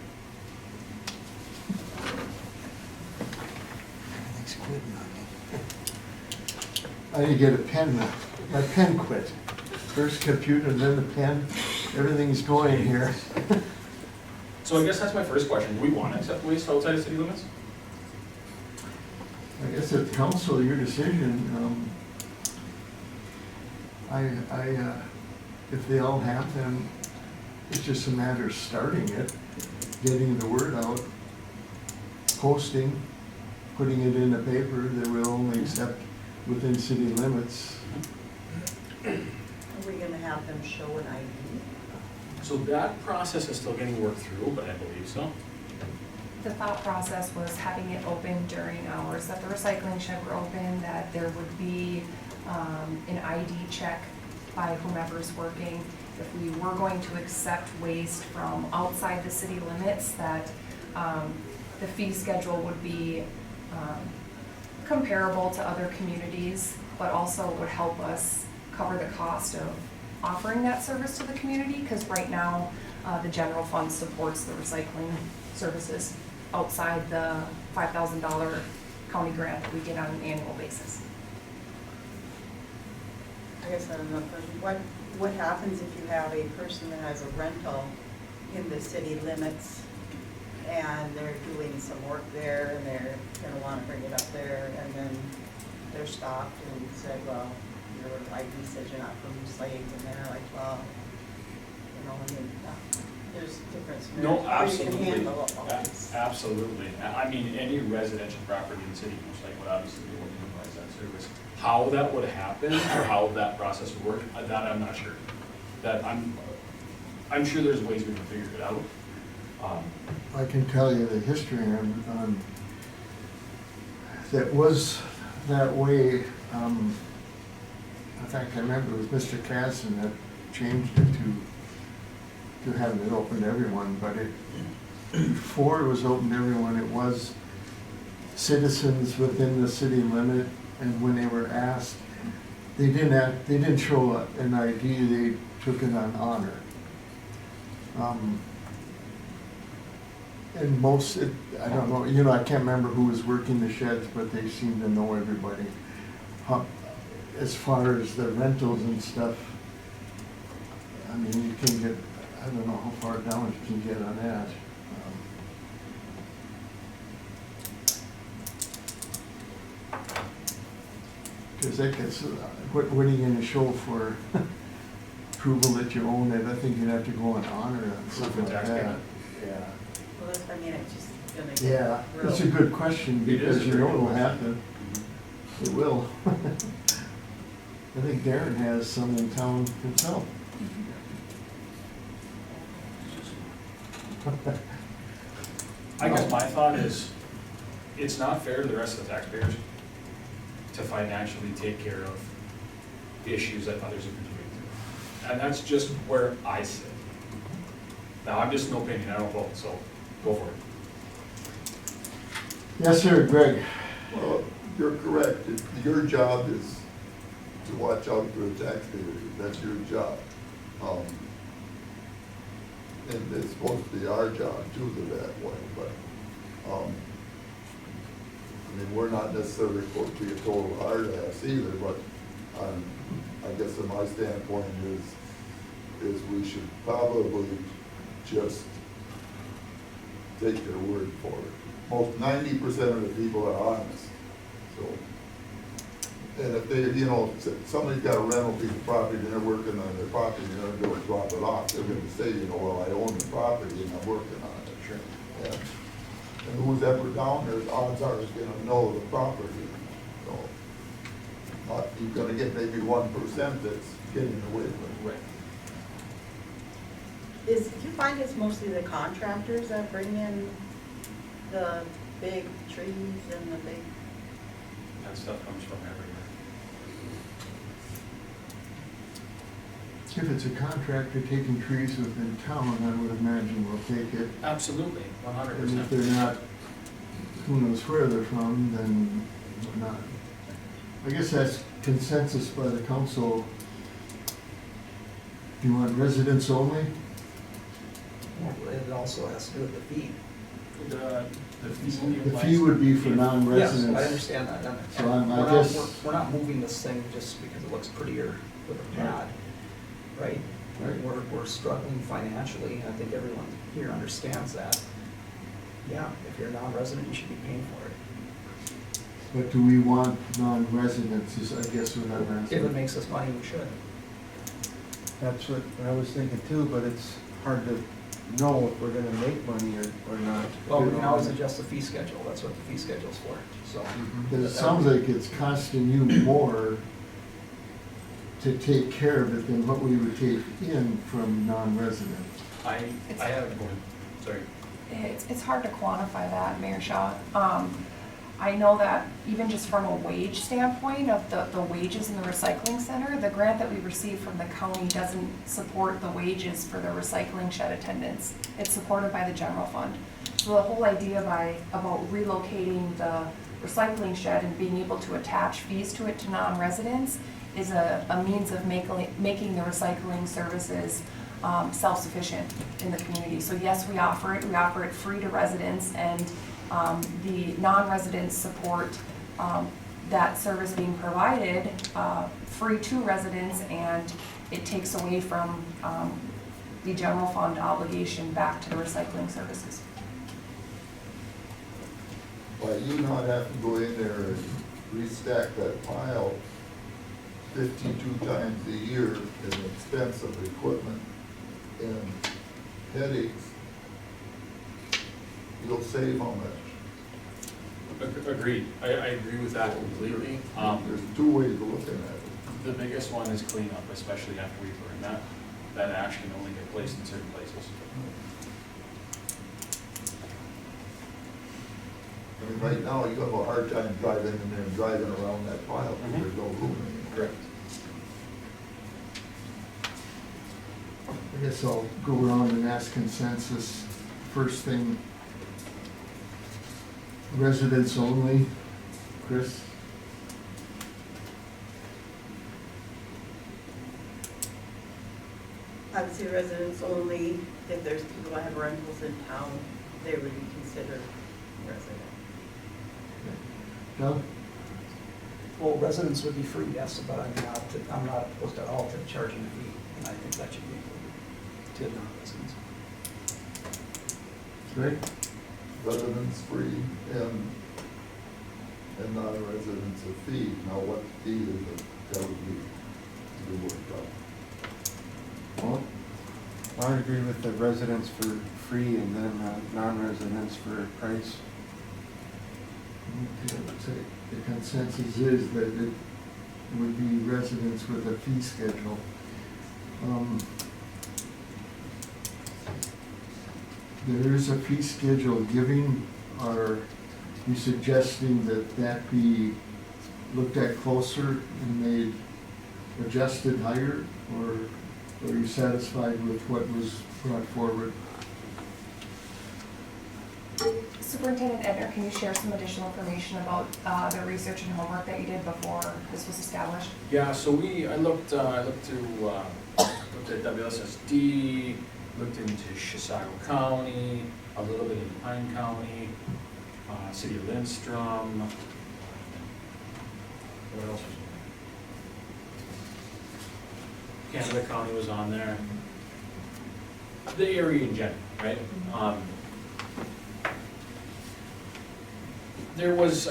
Everything's quitting on me. I need to get a pen now. My pen quit. First computer, then the pen. Everything's going here. So I guess that's my first question. Do we want to accept waste outside of city limits? I guess it's council, your decision. if they all have them, it's just a matter of starting it, getting the word out, posting, putting it in the paper that we'll only accept within city limits. Are we gonna have them show an ID? So that process is still getting worked through, but I believe so. The thought process was having it open during hours that the recycling shed were open, that there would be an ID check by whomever's working. If we were going to accept waste from outside the city limits, that the fee schedule would be comparable to other communities, but also would help us cover the cost of offering that service to the community, because right now, the general fund supports the recycling services outside the $5,000 county grant that we get on an annual basis. I guess I don't know, but what happens if you have a person that has a rental in the city limits and they're doing some work there and they're gonna wanna bring it up there, and then they're stopped and said, well, your ID says you're not from Slade, and they're like, well, you know, I mean, there's difference. No, How you can absolutely. handle all this. Absolutely. I mean, any residential property in the city, most likely would obviously be able to utilize that service. How that would happen, or how that process would work, that I'm not sure. That I'm sure there's ways we can figure it out. I can tell you the history on that was that way. In fact, I remember it was Mr. Casson that changed it to having it open to everyone, but before it was open to everyone, it was citizens within the city limit, and when they were asked, they didn't show an ID, they took it on honor. And most, I don't know, I can't remember who was working the sheds, but they seemed to know everybody. As far as the rentals and stuff, I mean, you can get, I don't know how far down you can get on that. Because that gets, what are you gonna show for approval that you own it? I think you'd have to go on honor and Proof stuff of like tax that. payment. Yeah. Well, that's, I mean, it's just gonna get Yeah, real. it's a good question, It is because a you very know good it'll question. happen. It will. I think Darren has some in town himself. I guess my thought is, it's not fair to the rest of the taxpayers to financially take care of issues that others have been doing through. And that's just where I sit. Now, I'm just an opinion, I don't vote, so go for it. Yes, sir, Greg. Well, you're correct. Your job is to watch out for the taxpayers. That's your job. And it's supposed to be our job too, that way, but, I mean, we're not necessarily supposed to be a total hard ass either, but, I guess from my standpoint is we should probably just take their word for it. Most 90% of the people are honest, so. And if they, somebody's got a rental piece of property, and they're working on their property, and they're gonna drop it off, they're gonna say, well, I own the property and I'm working on it. Sure. Yeah. And who's ever down there, the odds are is gonna know the property, so. You're gonna get maybe 1% that's getting away with it. Right. Do you find it's mostly the contractors that bring in the big trees and the big, That stuff comes from everywhere. If it's a contractor taking trees within town, I would imagine we'll take it. Absolutely, And if 100%. they're not, who knows where they're from, then we're not. I guess that's consensus by the council. Do you want residents only? It also has to do with the fee. The fee would be for non-residents. Yes, I understand that. So I We're not- guess- We're not moving this thing just because it looks prettier with a pad, right? Right. We're struggling financially, I think everyone here understands that. Yeah, if you're a non-resident, you should be paying for it. But do we want non-residents, is I guess what I'm If it asking. makes us money, we should. That's what I was thinking too, but it's hard to know if we're gonna make money or not. Well, we can always adjust the fee schedule, that's what the fee schedule's for, so. But it sounds like it's costing you more to take care of it than what we would take in from non-residents. I have, sorry. It's hard to quantify that, Mayor Shaw. I know that even just from a wage standpoint of the wages in the recycling center, the grant that we received from the county doesn't support the wages for the recycling shed attendants. It's supported by the general fund. So the whole idea about relocating the recycling shed and being able to attach fees to it to non-residents is a means of making the recycling services self-sufficient in the community. So yes, we offer it free to residents, and the non-residents support that service being provided free to residents, and it takes away from the general fund obligation back to the recycling services. Why you not have to go in there and restack that pile 52 times a year in expense of equipment and headaches, you'll save how much? Agreed. I agree with that completely. There's two ways of looking at it. The biggest one is cleanup, especially after we've learned that ash can only get placed in certain places. I mean, right now, you have a hard time driving in there and driving around that pile, because there's no room anymore. Correct. I guess I'll go around and ask consensus. First thing, residents only. Chris? I would say residents only, if there's people that have rentals in town, they would be considered resident. Doug? Well, residents would be free, yes, but I'm not opposed at all to charging a fee, and I think that should be included to non-residents. Greg? Residents free and non-residents a fee. Now, what fee is it? That would be worked out. Paul? I would agree with the residents for free and then non-residents for a price. Okay, let's say the consensus is that it would be residents with a fee schedule. There is a fee schedule giving, are you suggesting that that be looked at closer and made adjusted higher, or are you satisfied with what was brought forward? Superintendent Edner, can you share some additional information about the research and homework that you did before this was established? Yeah, so I looked at WSSD, looked into Chisago County, a little bit in Pine County, City of Lindstrom. What else was there? Canada County was on there. The area in general, right? There was,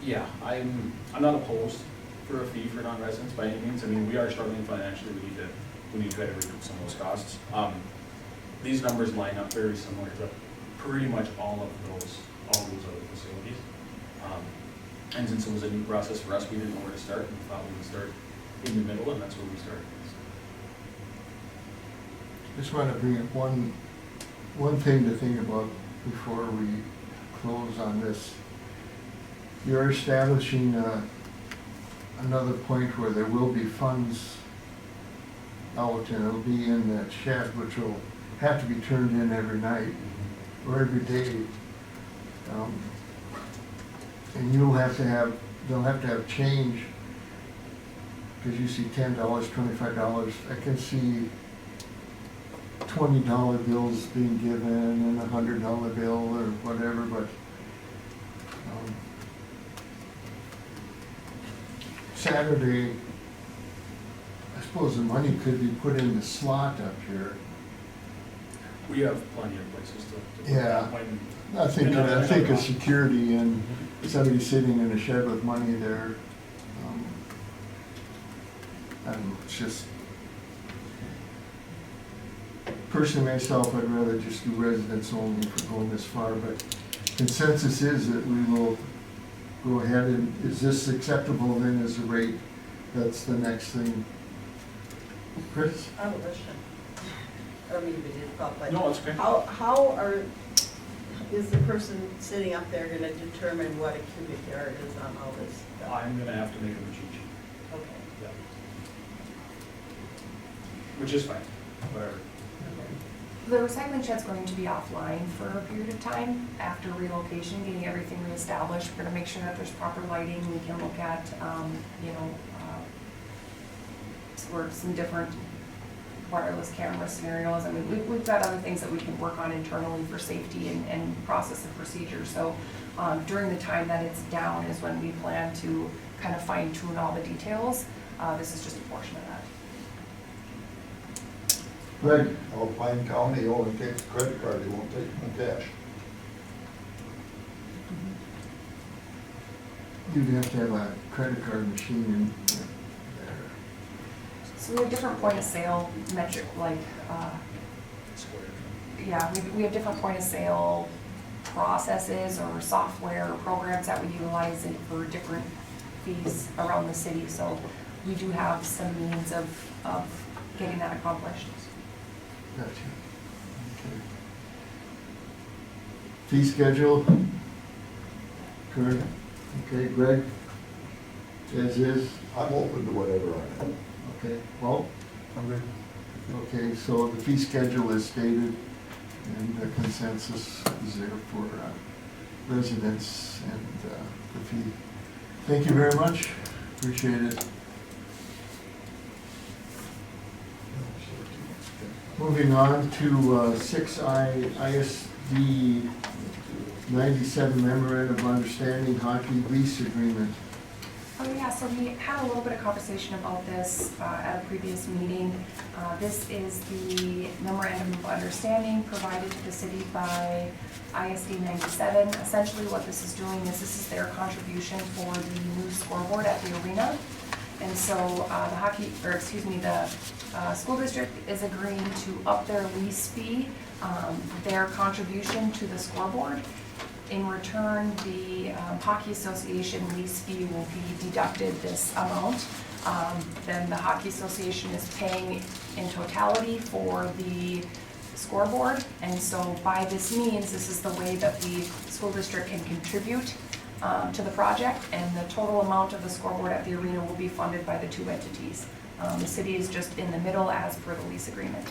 yeah, I'm not opposed for a fee for non-residents by any means. We are struggling financially. We need to try to recoup some of those costs. These numbers line up very similar to pretty much all those other facilities. And since it was a new process for us, we didn't know where to start, and we thought we would start in the middle, and that's where we started. Just want to bring up one thing to think about before we close on this. You're establishing another point where there will be funds out, and it'll be in that shed, which will have to be turned in every night or every day. And they'll have to have change, because you see $10, $25. I can see $20 bills being given and a $100 bill or whatever, but Saturday, I suppose the money could be put in the slot up here. We have plenty of places to put Yeah. that when- I think of security and somebody sitting in a shed with money there. I don't know, it's just, personally myself, I'd rather just do residents only for going this far, but consensus is that we will go ahead and, is this acceptable then as a rate? That's the next thing. Chris? I have a question. I don't mean to be difficult, but No, it's okay. is the person sitting up there gonna determine what a cubic yard is on all this stuff? I'm gonna have to make them a cheat sheet, Okay. yeah. Which is fine, whatever. The recycling shed's going to be offline for a period of time after relocation, getting everything reestablished. We're gonna make sure that there's proper lighting. We can look at, or some different wireless camera scenarios. I mean, we've got other things that we can work on internally for safety and process and procedure. So during the time that it's down is when we plan to kind of fine tune all the details. This is just a portion of that. Greg? Alpine County only takes credit card, they won't take no cash. You'd have to have a credit card machine in there. So we have different point of sale metric, like, we have different point of sale processes or software or programs that we utilize for different fees around the city. So we do have some means of getting that accomplished. Gotcha. Okay. Fee schedule? Kurt? Okay, Greg? As is? I'm open to whatever on it. Okay, well, I'm good. okay, so the fee schedule is stated, and the consensus is there for residents and the fee. Thank you very much, appreciate it. Moving on to 6I ISD 97 Memorandum of Understanding Hockey Lease Agreement. Oh yeah, so we had a little bit of conversation about this at a previous meeting. This is the memorandum of understanding provided to the city by ISD 97. Essentially what this is doing is this is their contribution for the new scoreboard at the arena. And so the school district is agreeing to up their lease fee, their contribution to the scoreboard. In return, the Hockey Association lease fee will be deducted this amount. Then the Hockey Association is paying in totality for the scoreboard. And so by this means, this is the way that the school district can contribute to the project. And the total amount of the scoreboard at the arena will be funded by the two entities. The city is just in the middle as per the lease agreement.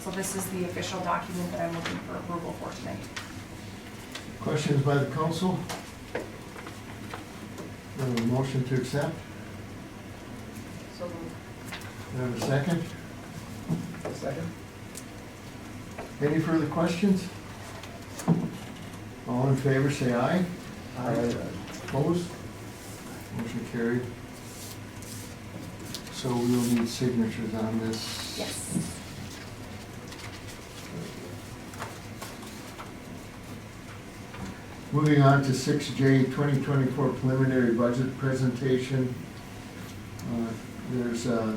So this is the official document that I'm looking for approval for tonight. Questions by the council? We have a motion to accept? So moved. We have a second? Second? Any further questions? All in favor, say aye. Aye. Opposed? Motion carried. So we will need signatures on this. Yes. Moving on to 6J 2024 preliminary budget presentation. There's A,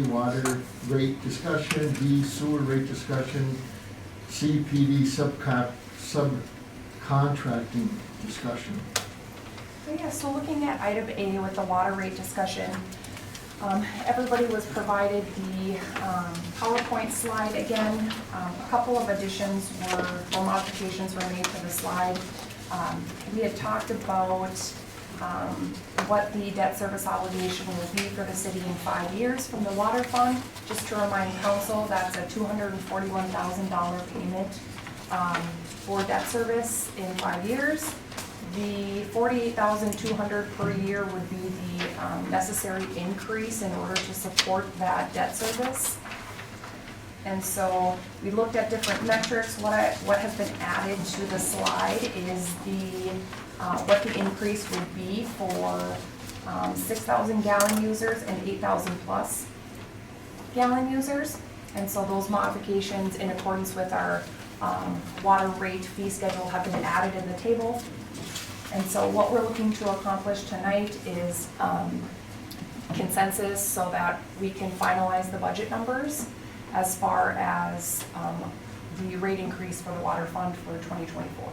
water rate discussion, B, sewer rate discussion, C, PD subcontracting discussion. So looking at item A with the water rate discussion, everybody was provided the PowerPoint slide again. A couple of additions or modifications were made to the slide. We had talked about what the debt service obligation will be for the city in 5 years from the water fund. Just to remind council, that's a $241,000 payment for debt service in 5 years. The $48,200 per year would be the necessary increase in order to support that debt service. And so we looked at different metrics. What has been added to the slide is what the increase would be for 6,000 gallon users and 8,000 plus gallon users. And so those modifications in accordance with our water rate fee schedule have been added in the table. And so what we're looking to accomplish tonight is consensus so that we can finalize the budget numbers as far as the rate increase for the water fund for 2024.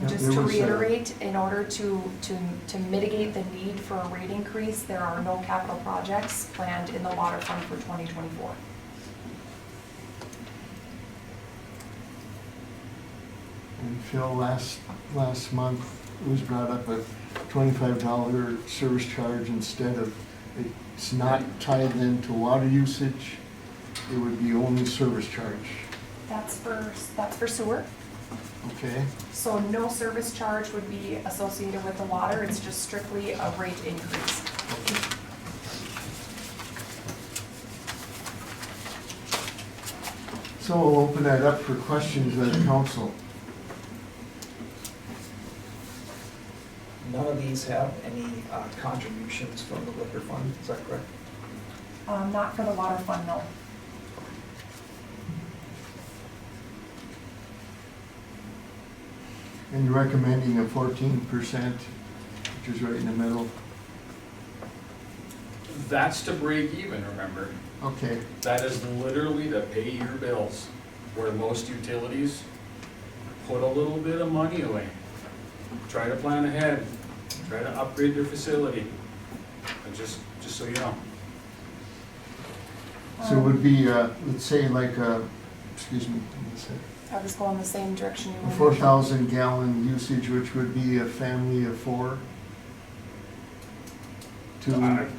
And Yeah, just there to was, reiterate, in order to mitigate the need for a rate increase, there are no capital projects planned in the water fund for 2024. And Phil, last month, it was brought up a $25 service charge instead of, it's not tied into water usage, it would be only service charge, That's for sewer. okay? So no service charge would be associated with the water, it's just strictly a rate increase. So we'll open that up for questions of the council. None of these have any contributions from the liquor fund, is that correct? Not for the water fund, no. And you're recommending a 14%, which is right in the middle, That's to break even, remember? okay? That is literally to pay your bills, where most utilities put a little bit of money away. Try to plan ahead, try to upgrade their facility, and just so you know. So it would be, let's say like, excuse me, let's say, I was going the same direction you a were. 4,000 gallon usage, which would be a family of 4.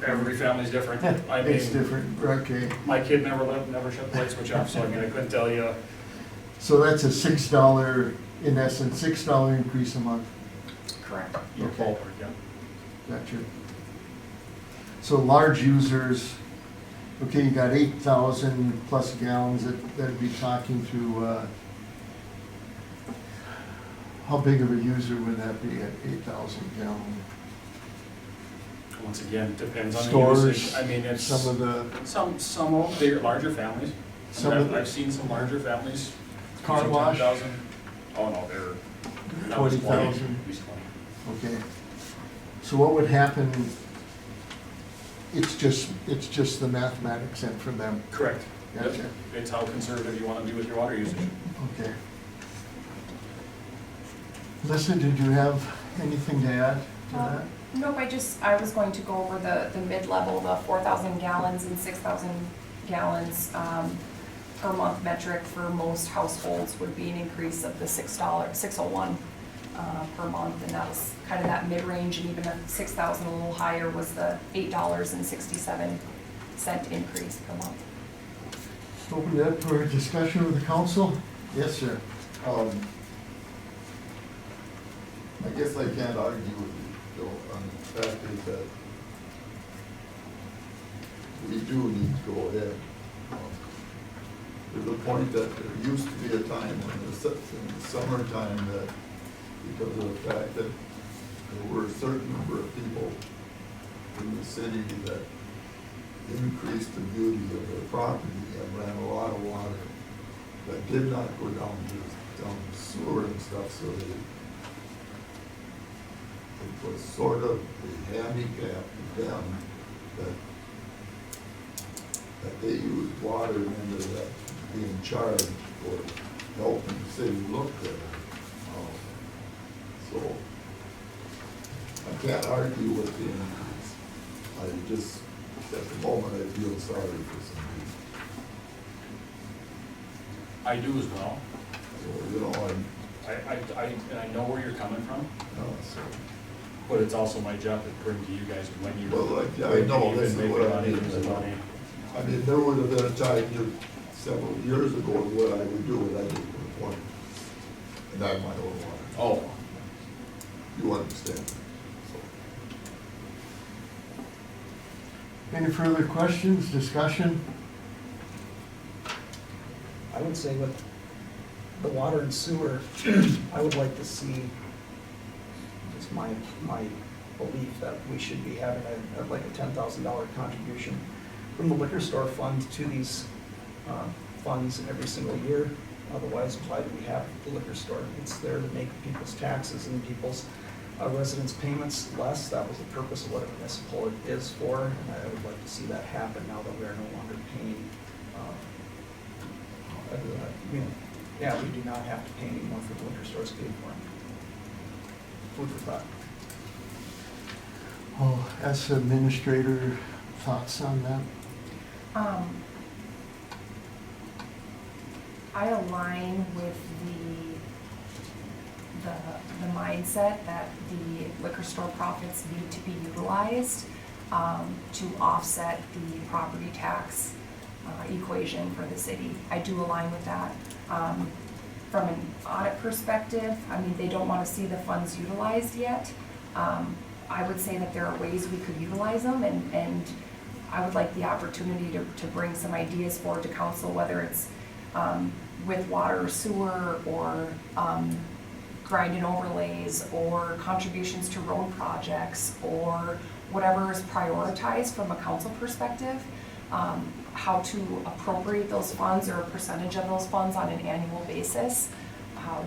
Every family's different. I It's mean, different, okay. my kid never shut the light switch off, so I mean, I couldn't tell you. So that's a $6, in essence, $6 increase a month. Correct. Your Okay. ballpark, yeah. Gotcha. So large users, okay, you got 8,000 plus gallons, that'd be talking to, how big of a user would that be at 8,000 gallon? Once again, depends on the Stores, usage. I mean, it's some of the some of bigger, larger families. I Some mean, of the- I've seen some larger families. car using wash, 10,000. Oh, no, they're. that was 20,000. At least 20. okay. So what would happen, it's just the mathematics then for them, Correct. Yep. gotcha, It's how conservative you want to be with your water usage. okay. Lisa, did you have anything to add to that? Nope, I was going to go over the mid-level, the 4,000 gallons and 6,000 gallons per month metric for most households would be an increase of the $6.01 per month, and that was kind of that mid-range, and even the 6,000 a little higher was the $8.67 increase per month. Open it up for discussion with the council? Yes, sir. I guess I can't argue with you, Joe, on the fact is that we do need to go ahead. To the point that there used to be a time in the summertime that, because of the fact that there were a certain number of people in the city that increased the beauty of their property and ran a lot of water, that did not go down the sewer and stuff, so it was sort of a handicap to them that they used water and ended up being charged for helping the city look better. So I can't argue with the increase. I just, at the moment, I feel sorry for some people. I do as well. So, you know, I know where you're coming from, so. but it's also my job to bring to you guys when you. Well, I know, this is make what I money, mean. lose money. I mean, there would have been a time several years ago what I would do, and I just put a point. And I might own water. Oh, You understand? So, Any further questions, discussion? I would say with the water and sewer, I would like to see, it's my belief that we should be having like a $10,000 contribution from the liquor store fund to these funds every single year. Otherwise, why do we have the liquor store? It's there to make people's taxes and people's residents' payments less. That was the purpose of what a municipal is for, and I would like to see that happen now that we are no longer paying. Yeah, we do not have to pay anymore for the liquor stores paid for. Food for thought. Oh, as administrator, thoughts on that? I align with the mindset that the liquor store profits need to be utilized to offset the property tax equation for the city. I do align with that. From an audit perspective, I mean, they don't want to see the funds utilized yet. I would say that there are ways we could utilize them, and I would like the opportunity to bring some ideas forward to council, whether it's with water or sewer, or grind and overlays, or contributions to road projects, or whatever is prioritized from a council perspective, how to appropriate those funds or a percentage of those funds on an annual basis.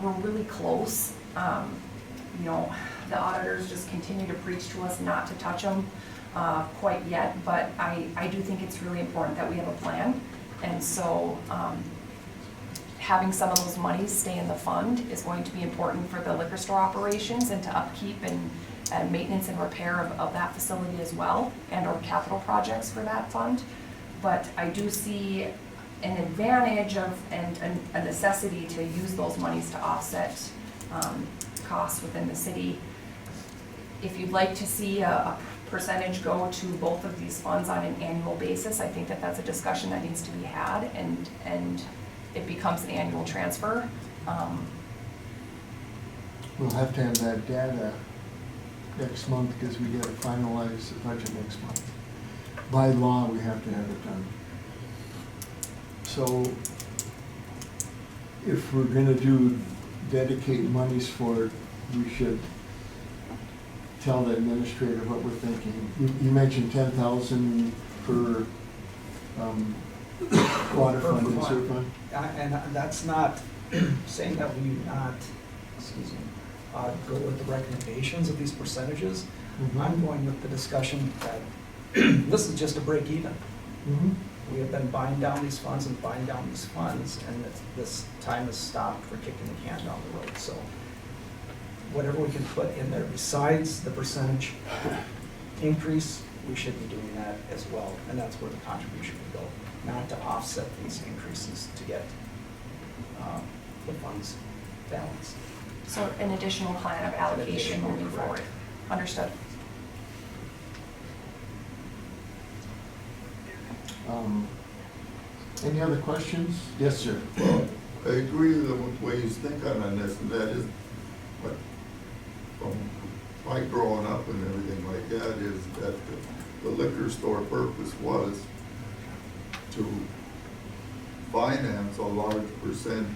We're really close. You know, the auditors just continue to preach to us not to touch them quite yet, but I do think it's really important that we have a plan. And so having some of those monies stay in the fund is going to be important for the liquor store operations and to upkeep and maintenance and repair of that facility as well, and or capital projects for that fund. But I do see an advantage of and a necessity to use those monies to offset costs within the city. If you'd like to see a percentage go to both of these funds on an annual basis, I think that that's a discussion that needs to be had, and it becomes an annual transfer. We'll have to have that data next month because we gotta finalize the budget next month. By law, we have to have it done. So if we're gonna dedicate monies for it, we should tell the administrator what we're thinking. You mentioned 10,000 per water Per fund and fund. sewer fund? And that's not saying that we not, excuse me, go with the recommendations of these percentages. Mhm. I'm going with the discussion that this is just a break even. Mhm. We have been buying down these funds and buying down these funds, and this time has stopped for kicking the can down the road. So whatever we can put in there besides the percentage increase, we should be doing that as well. And that's where the contribution would go, not to offset these increases to get the funds balanced. So an additional plan of allocation moving Correct. forward. Understood. Any other questions? Yes, sir. Well, I agree with the way he's thinking on this, and that is, what, from my growing up and everything like that, is that the liquor store purpose was to finance a large percent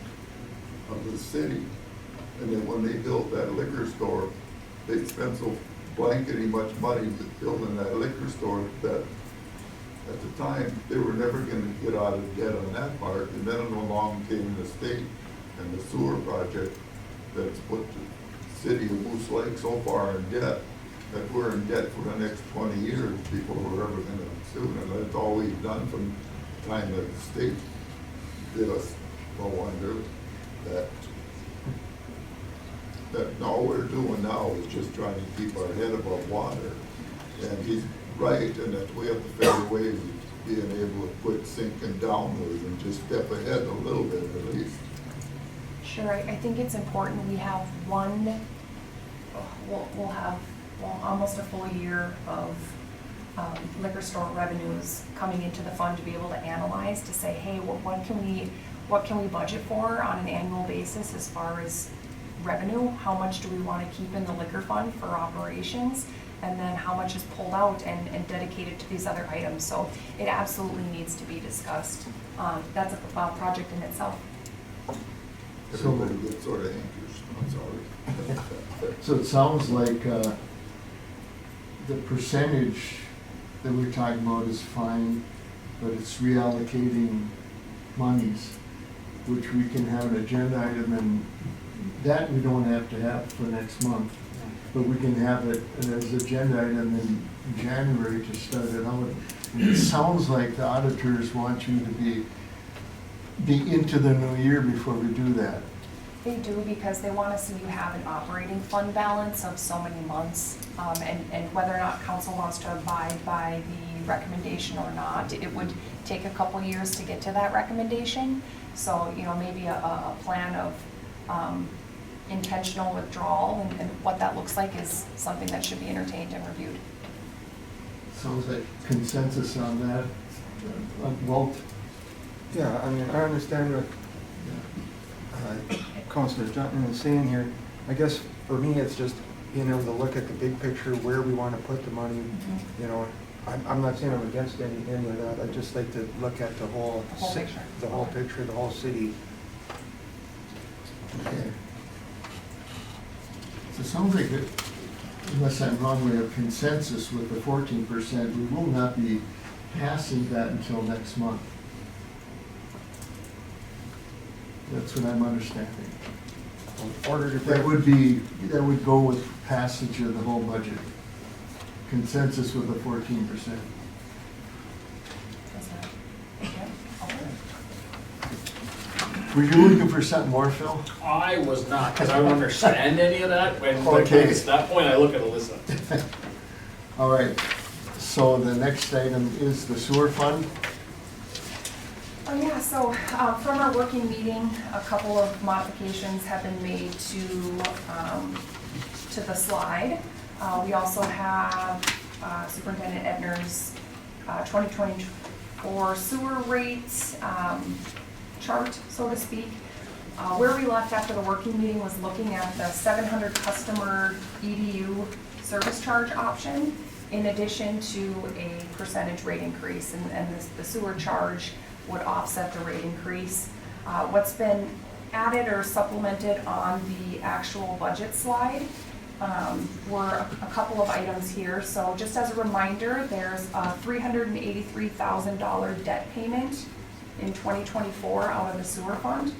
of the city. And then when they built that liquor store, they spent so blankety much money building that liquor store that at the time, they were never gonna get out of debt on that part, and then along came the state and the sewer project that's put the city of Moose Lake so far in debt, that we're in debt for the next 20 years before we're ever gonna sue, and that's all we've done from the time that the state did us go under, that all we're doing now is just trying to keep our head above water. And he's right, and that we have to find ways of being able to quit sinking downward and just step ahead a little bit at least. Sure, I think it's important we have we'll have almost a full year of liquor store revenues coming into the fund to be able to analyze, to say, hey, what can we budget for on an annual basis as far as revenue? How much do we want to keep in the liquor fund for operations? And then how much is pulled out and dedicated to these other items. So it absolutely needs to be discussed. That's a project in itself. Everybody gets sort of anxious, I'm sorry. So it sounds like the percentage that we're talking about is fine, but it's reallocating monies, which we can have an agenda item, and that we don't have to have for next month. but we can have it as agenda item in January to start it out. And it sounds like the auditors want you to be into the new year before we do that. They do because they want to see you have an operating fund balance of so many months. And whether or not council wants to abide by the recommendation or not, it would take a couple years to get to that recommendation. So, maybe a plan of intentional withdrawal and what that looks like is something that should be entertained and reviewed. Sounds like consensus on that. Walt? Yeah, I mean, I understand what Councilor Jutman is saying here. I guess for me, it's just being able to look at the big picture, where we want to put the money. I'm not saying I'm against any of that. I'd just like to look at the whole picture. The whole picture, the whole city. Okay. So it sounds like, unless I'm wrong, we have consensus with the 14%. We will not be passing that until next month. That's what I'm understanding. In order to That would go with passage of the whole budget. Consensus with the 14%. Is that okay? Were you looking for something more, Phil? I was not, because I don't understand any of that. When Okay. it's that point, I look at Alyssa. All right, so the next item is the sewer fund. Oh, yeah, so from our working meeting, a couple of modifications have been made to the slide. We also have Superintendent Edner's 2024 sewer rates chart, so to speak. Where we left after the working meeting was looking at the 700 customer EDU service charge option in addition to a percentage rate increase, and the sewer charge would offset the rate increase. What's been added or supplemented on the actual budget slide were a couple of items here. So just as a reminder, there's a $383,000 debt payment in 2024 out of the sewer fund.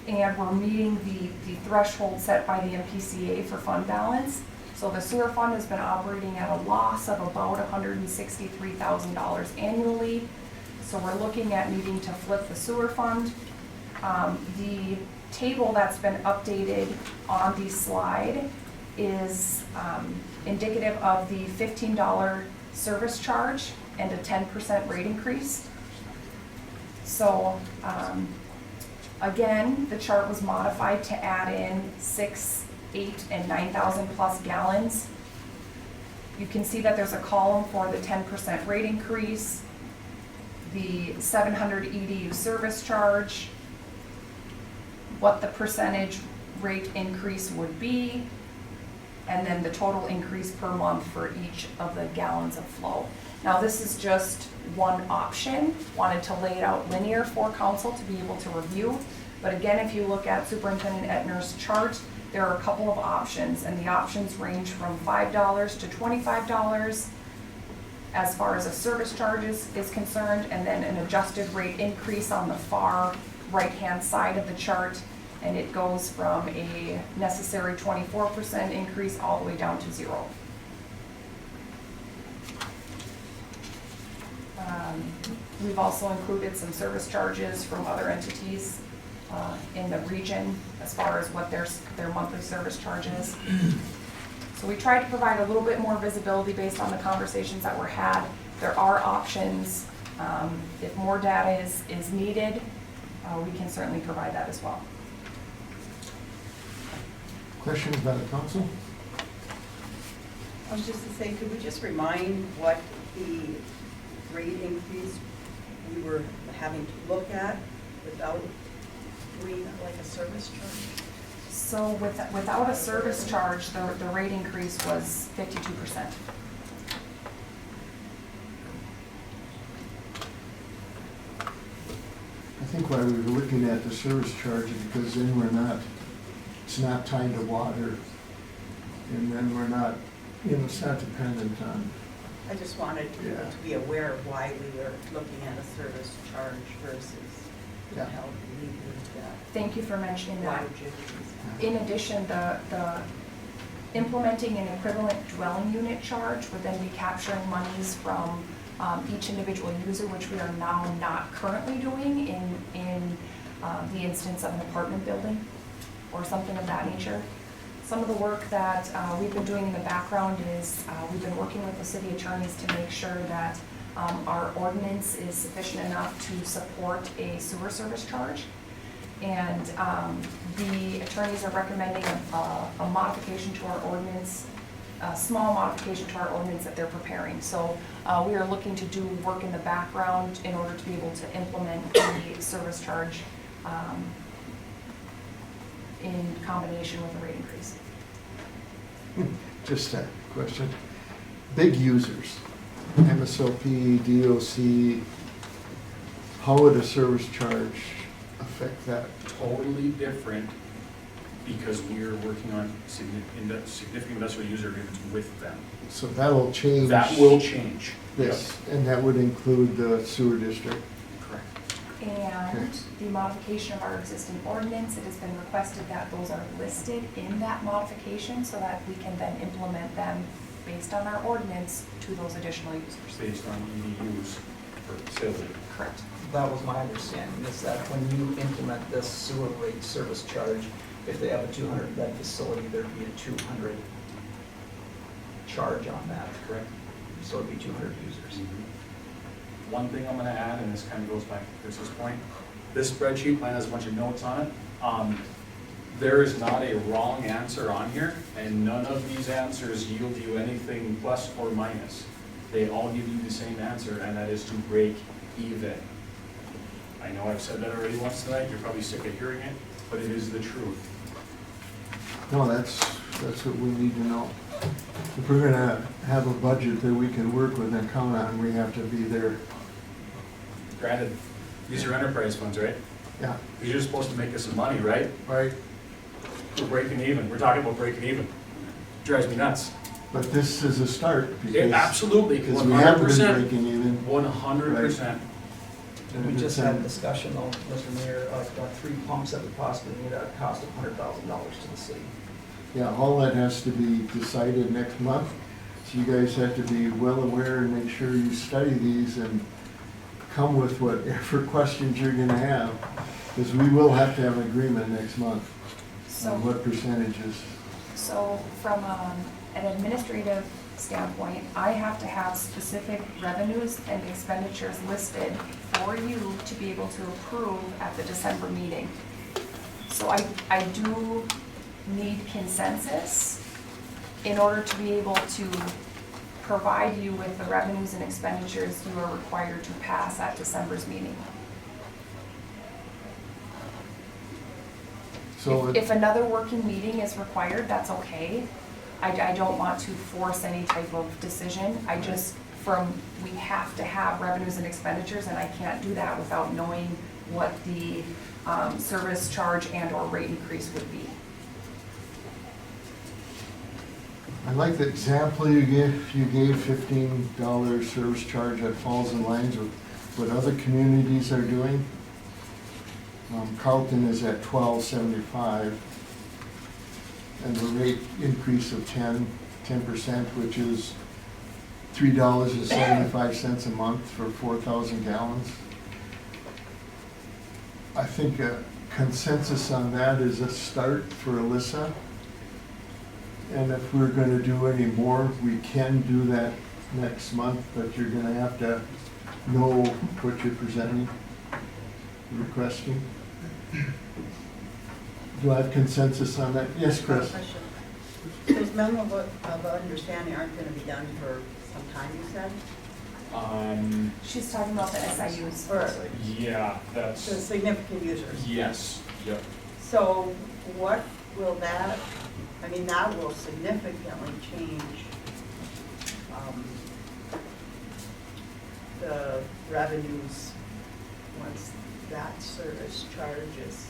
And we're meeting the threshold set by the MPCA for fund balance. So the sewer fund has been operating at a loss of about $163,000 annually. So we're looking at needing to flip the sewer fund. The table that's been updated on the slide is indicative of the $15 service charge and a 10% rate increase. So again, the chart was modified to add in 6, 8, and 9,000 plus gallons. You can see that there's a column for the 10% rate increase, the 700 EDU service charge, what the percentage rate increase would be, and then the total increase per month for each of the gallons of flow. Now this is just one option. Wanted to lay it out linear for council to be able to review. But again, if you look at Superintendent Edner's chart, there are a couple of options, and the options range from $5 to $25 as far as a service charge is concerned, and then an adjusted rate increase on the far right-hand side of the chart, and it goes from a necessary 24% increase all the way down to 0. We've also included some service charges from other entities in the region as far as what their monthly service charge is. So we tried to provide a little bit more visibility based on the conversations that were had. There are options. If more data is needed, we can certainly provide that as well. Questions by the council? I was just to say, could we just remind what the rate increase we were having to look at without doing like a service charge? So without a service charge, the rate increase was 52%. I think why we were looking at the service charge is because then it's not tied to water, and then we're not, it's not dependent on. I just wanted people to be aware of why we were looking at a service charge versus Yeah. help alleviate that Thank you for mentioning that. water jet and stuff. In addition, the implementing an equivalent dwelling unit charge would then be capturing monies from each individual user, which we are now not currently doing in the instance of an apartment building or something of that nature. Some of the work that we've been doing in the background is we've been working with the city attorneys to make sure that our ordinance is sufficient enough to support a sewer service charge. And the attorneys are recommending a modification to our ordinance, a small modification to our ordinance that they're preparing. So we are looking to do work in the background in order to be able to implement the service charge in combination with a rate increase. Just a question. Big users, MSOP, DOC, how would a service charge affect that? Totally different, because we're working on significant industrial user agreements with them. So that'll change. That will change. This, and that would include the sewer district. Correct. And the modification of our existing ordinance, it has been requested that those are listed in that modification so that we can then implement them based on our ordinance to those additional users. Based on EDUs for facility. Correct. That was my understanding, is that when you implement this sewer rate service charge, if they have a 200-bed facility, there'd be a 200 charge on that. Correct. So it'd be 200 users. One thing I'm gonna add, and this kind of goes back to Chris's point, this spreadsheet plan has a bunch of notes on it. There is not a wrong answer on here, and none of these answers yield you anything plus or minus. They all give you the same answer, and that is to break even. I know I've said that already once tonight, you're probably sick of hearing it, but it is the truth. No, that's what we need to know. If we're gonna have a budget that we can work with and count on, we have to be there. Granted, these are enterprise funds, right? Yeah. These are supposed to make us some money, right? Right. We're breaking even, we're talking about breaking even. Drives me nuts. But this is a start Yeah, because, absolutely, because we haven't been 100%. breaking even. 100%. And we just had a discussion though, Mr. Mayor, like 3 pumps that we possibly need at a cost of $100,000 to the city. Yeah, all that has to be decided next month. So you guys have to be well aware and make sure you study these and come with whatever questions you're gonna have. Because we will have to have an agreement next month So, on what percentages. so from an administrative standpoint, I have to have specific revenues and expenditures listed for you to be able to approve at the December meeting. So I do need consensus in order to be able to provide you with the revenues and expenditures you are required to pass at December's meeting. So If another working meeting is required, that's okay. I don't want to force any type of decision. I just, we have to have revenues and expenditures, and I can't do that without knowing what the service charge and or rate increase would be. I like the example you gave. You gave $15 service charge that falls in lines with what other communities are doing. Carlton is at $12.75, and the rate increase of 10%, which is $3.75 a month for 4,000 gallons. I think a consensus on that is a start for Alyssa. And if we're gonna do any more, we can do that next month, but you're gonna have to know what you're presenting, requesting. Do I have consensus on that? Yes, Chris? Question. Those memo of understanding aren't gonna be done for some time, you said? She's talking about the SIUs. Or Yeah, the that's, significant users? yes, yep. So what will that, I mean, that will significantly change the revenues once that service charge is.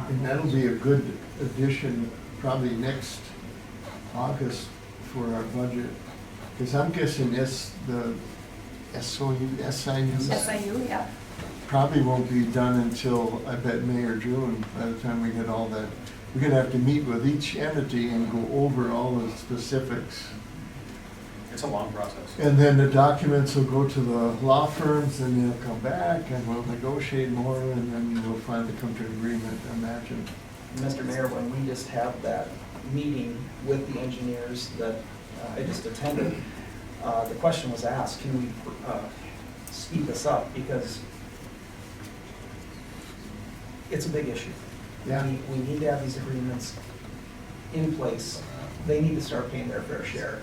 And that'll be a good addition, probably next August for our budget. Because I'm guessing the SIU SIU, yeah. probably won't be done until, I bet, May or June, by the time we get all that. We're gonna have to meet with each entity and go over all the specifics. It's a long process. And then the documents will go to the law firms, and they'll come back, and we'll negotiate more, and then we'll finally come to an agreement, I imagine. Mr. Mayor, when we just had that meeting with the engineers that I just attended, the question was asked, can we speed this up? Because it's a big issue. Yeah. We need to have these agreements in place. They need to start paying their fair share.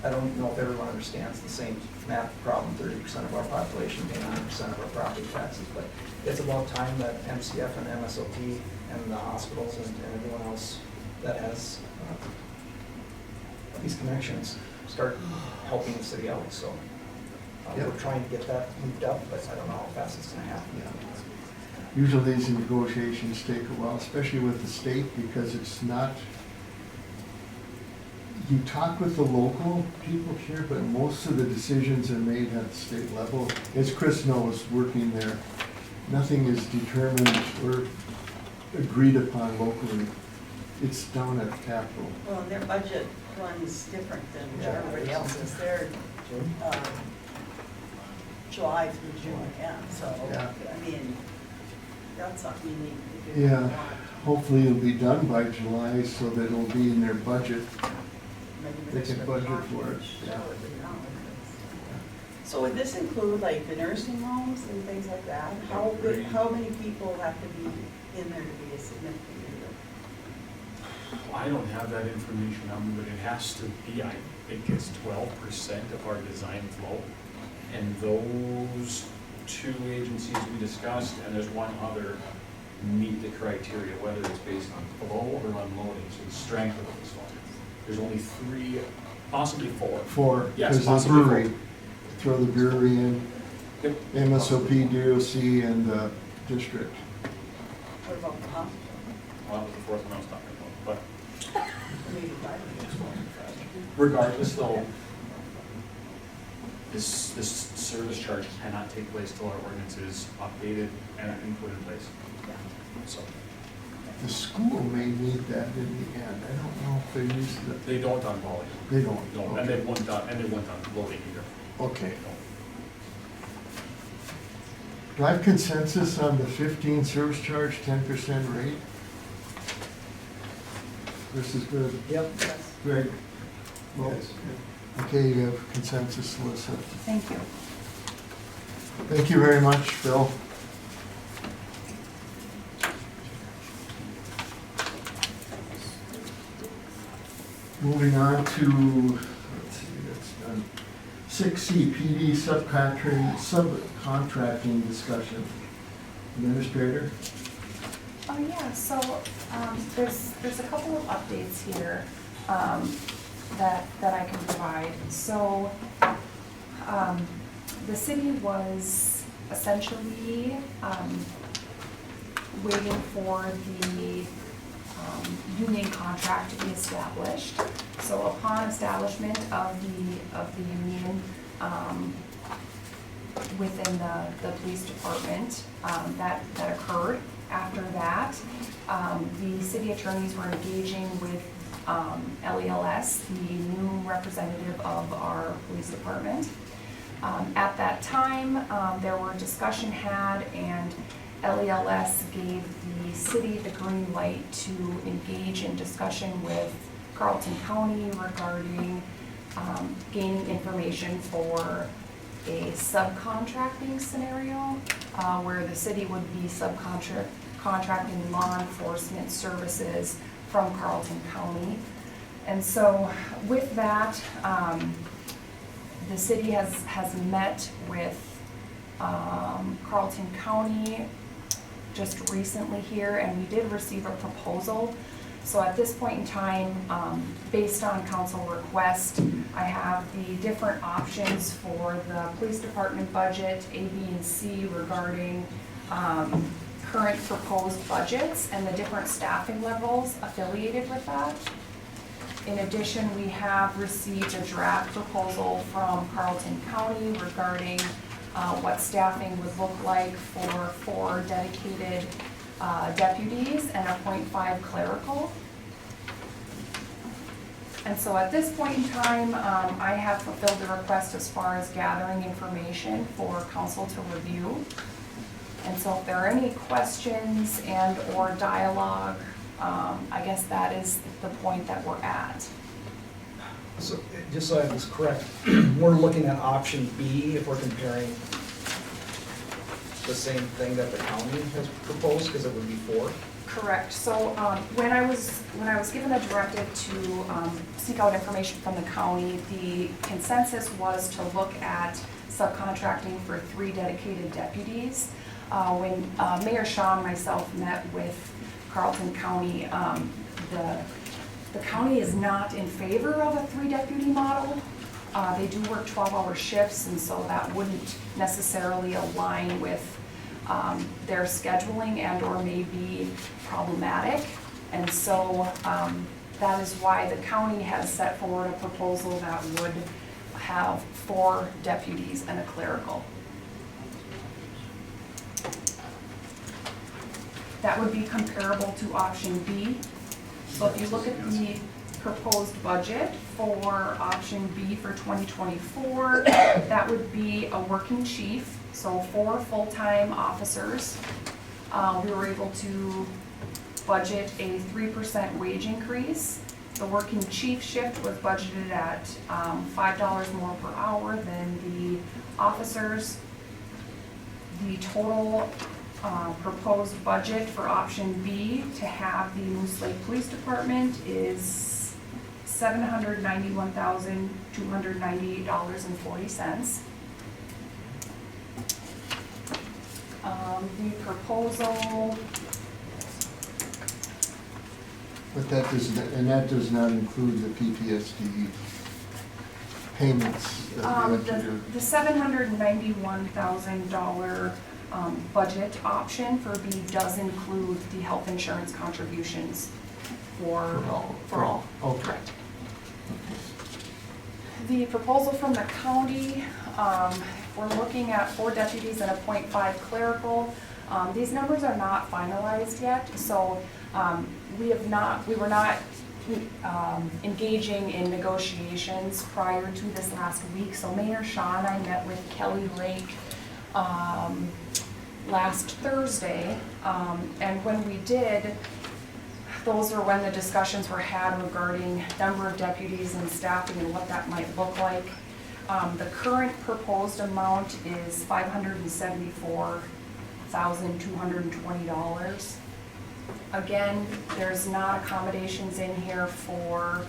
I don't know if everyone understands the same math problem, 30% of our population paying 100% of our property taxes, but it's about time that MCF and MSOP and the hospitals and everyone else that has these connections start helping the city out, so Yep. we're trying to get that moved up, but I don't know how fast it's gonna happen. Usually these negotiations take a while, especially with the state, because it's not, you talk with the local people here, but most of the decisions are made at the state level. As Chris knows, working there, nothing is determined or agreed upon locally. It's down at Capitol. Well, their budget runs different than Yeah. everybody else's. They're July through June again, so, Yeah. I mean, that's something you need to do. Yeah, hopefully it'll be done by July so that it'll be in their budget. Maybe They there's can a budget contract. for it, yeah. So would this include like the nursing homes and things like that? How good, how many people have to be in there to be a significant I don't have that information on me, but it has to be, I think it's 12% of our design flow. And those two agencies we discussed, and there's one other, meet the criteria, whether it's based on flow or unloading, so the strength of the flow. There's only 3, possibly 4. For, Yes, because the possibly brewery, four. throw the brewery in, Yep. MSOP, DOC, and the district. What about the hospital? Well, that was the 4th one I was talking about, but Maybe five. regardless though, this service charge cannot take place till our ordinance is updated and put in place. So, The school may need that in the end. I don't know if they use it. they don't on volume. They don't. No, and they won't on loading either. Okay. Do I have consensus on the 15 service charge, 10% rate? This is good. Yep. Greg? Well, okay, you have consensus, Melissa. Thank you. Thank you very much, Bill. Moving on to, let's see, that's done. 6C, PD subcontracting discussion. Administrator? Oh, yeah, so, there's a couple of updates here, that I can provide. So, the city was essentially, waiting for the, union contract to be established. So upon establishment of the union, within the police department, that occurred. After that, the city attorneys were engaging with LELS, the new representative of our police department. At that time, there were discussion had, and LELS gave the city the green light to engage in discussion with Carleton County regarding gaining information for a subcontracting scenario, where the city would be subcontracting law enforcement services from Carleton County. And so with that, the city has met with Carleton County just recently here, and we did receive a proposal. So at this point in time, based on council request, I have the different options for the police department budget, A, B, and C, regarding current proposed budgets and the different staffing levels affiliated with that. In addition, we have received a draft proposal from Carleton County regarding what staffing would look like for 4 dedicated deputies and a .5 clerical. And so at this point in time, I have fulfilled the request as far as gathering information for council to review. And so if there are any questions and or dialogue, I guess that is the point that we're at. So, just so I have this correct, we're looking at option B if we're comparing the same thing that the county has proposed, because it would be 4. Correct. So when I was given a directive to seek out information from the county, the consensus was to look at subcontracting for 3 dedicated deputies. When Mayor Shaw and myself met with Carlton County, the county is not in favor of a 3-deputy model. They do work 12-hour shifts, and so that wouldn't necessarily align with their scheduling and or may be problematic. And so that is why the county has set forward a proposal that would have 4 deputies and a clerical. That would be comparable to option B. So if you look at the proposed budget for option B for 2024, that would be a working chief, so 4 full-time officers. We were able to budget a 3% wage increase. The working chief shift was budgeted at $5 more per hour than the officers. The total proposed budget for option B to have the Moose Lake Police Department is $791,298.40. The proposal, But that does not include the PTSD payments that we have to do. the $791,000 budget option for B does include the health insurance contributions for all. Okay. Correct. The proposal from the county, we're looking at 4 deputies and a .5 clerical. These numbers are not finalized yet, so we were not engaging in negotiations prior to this last week. So Mayor Shaw and I met with Kelly Lake last Thursday, and when we did, those are when the discussions were had regarding number of deputies and staffing and what that might look like. The current proposed amount is $574,220. Again, there's not accommodations in here for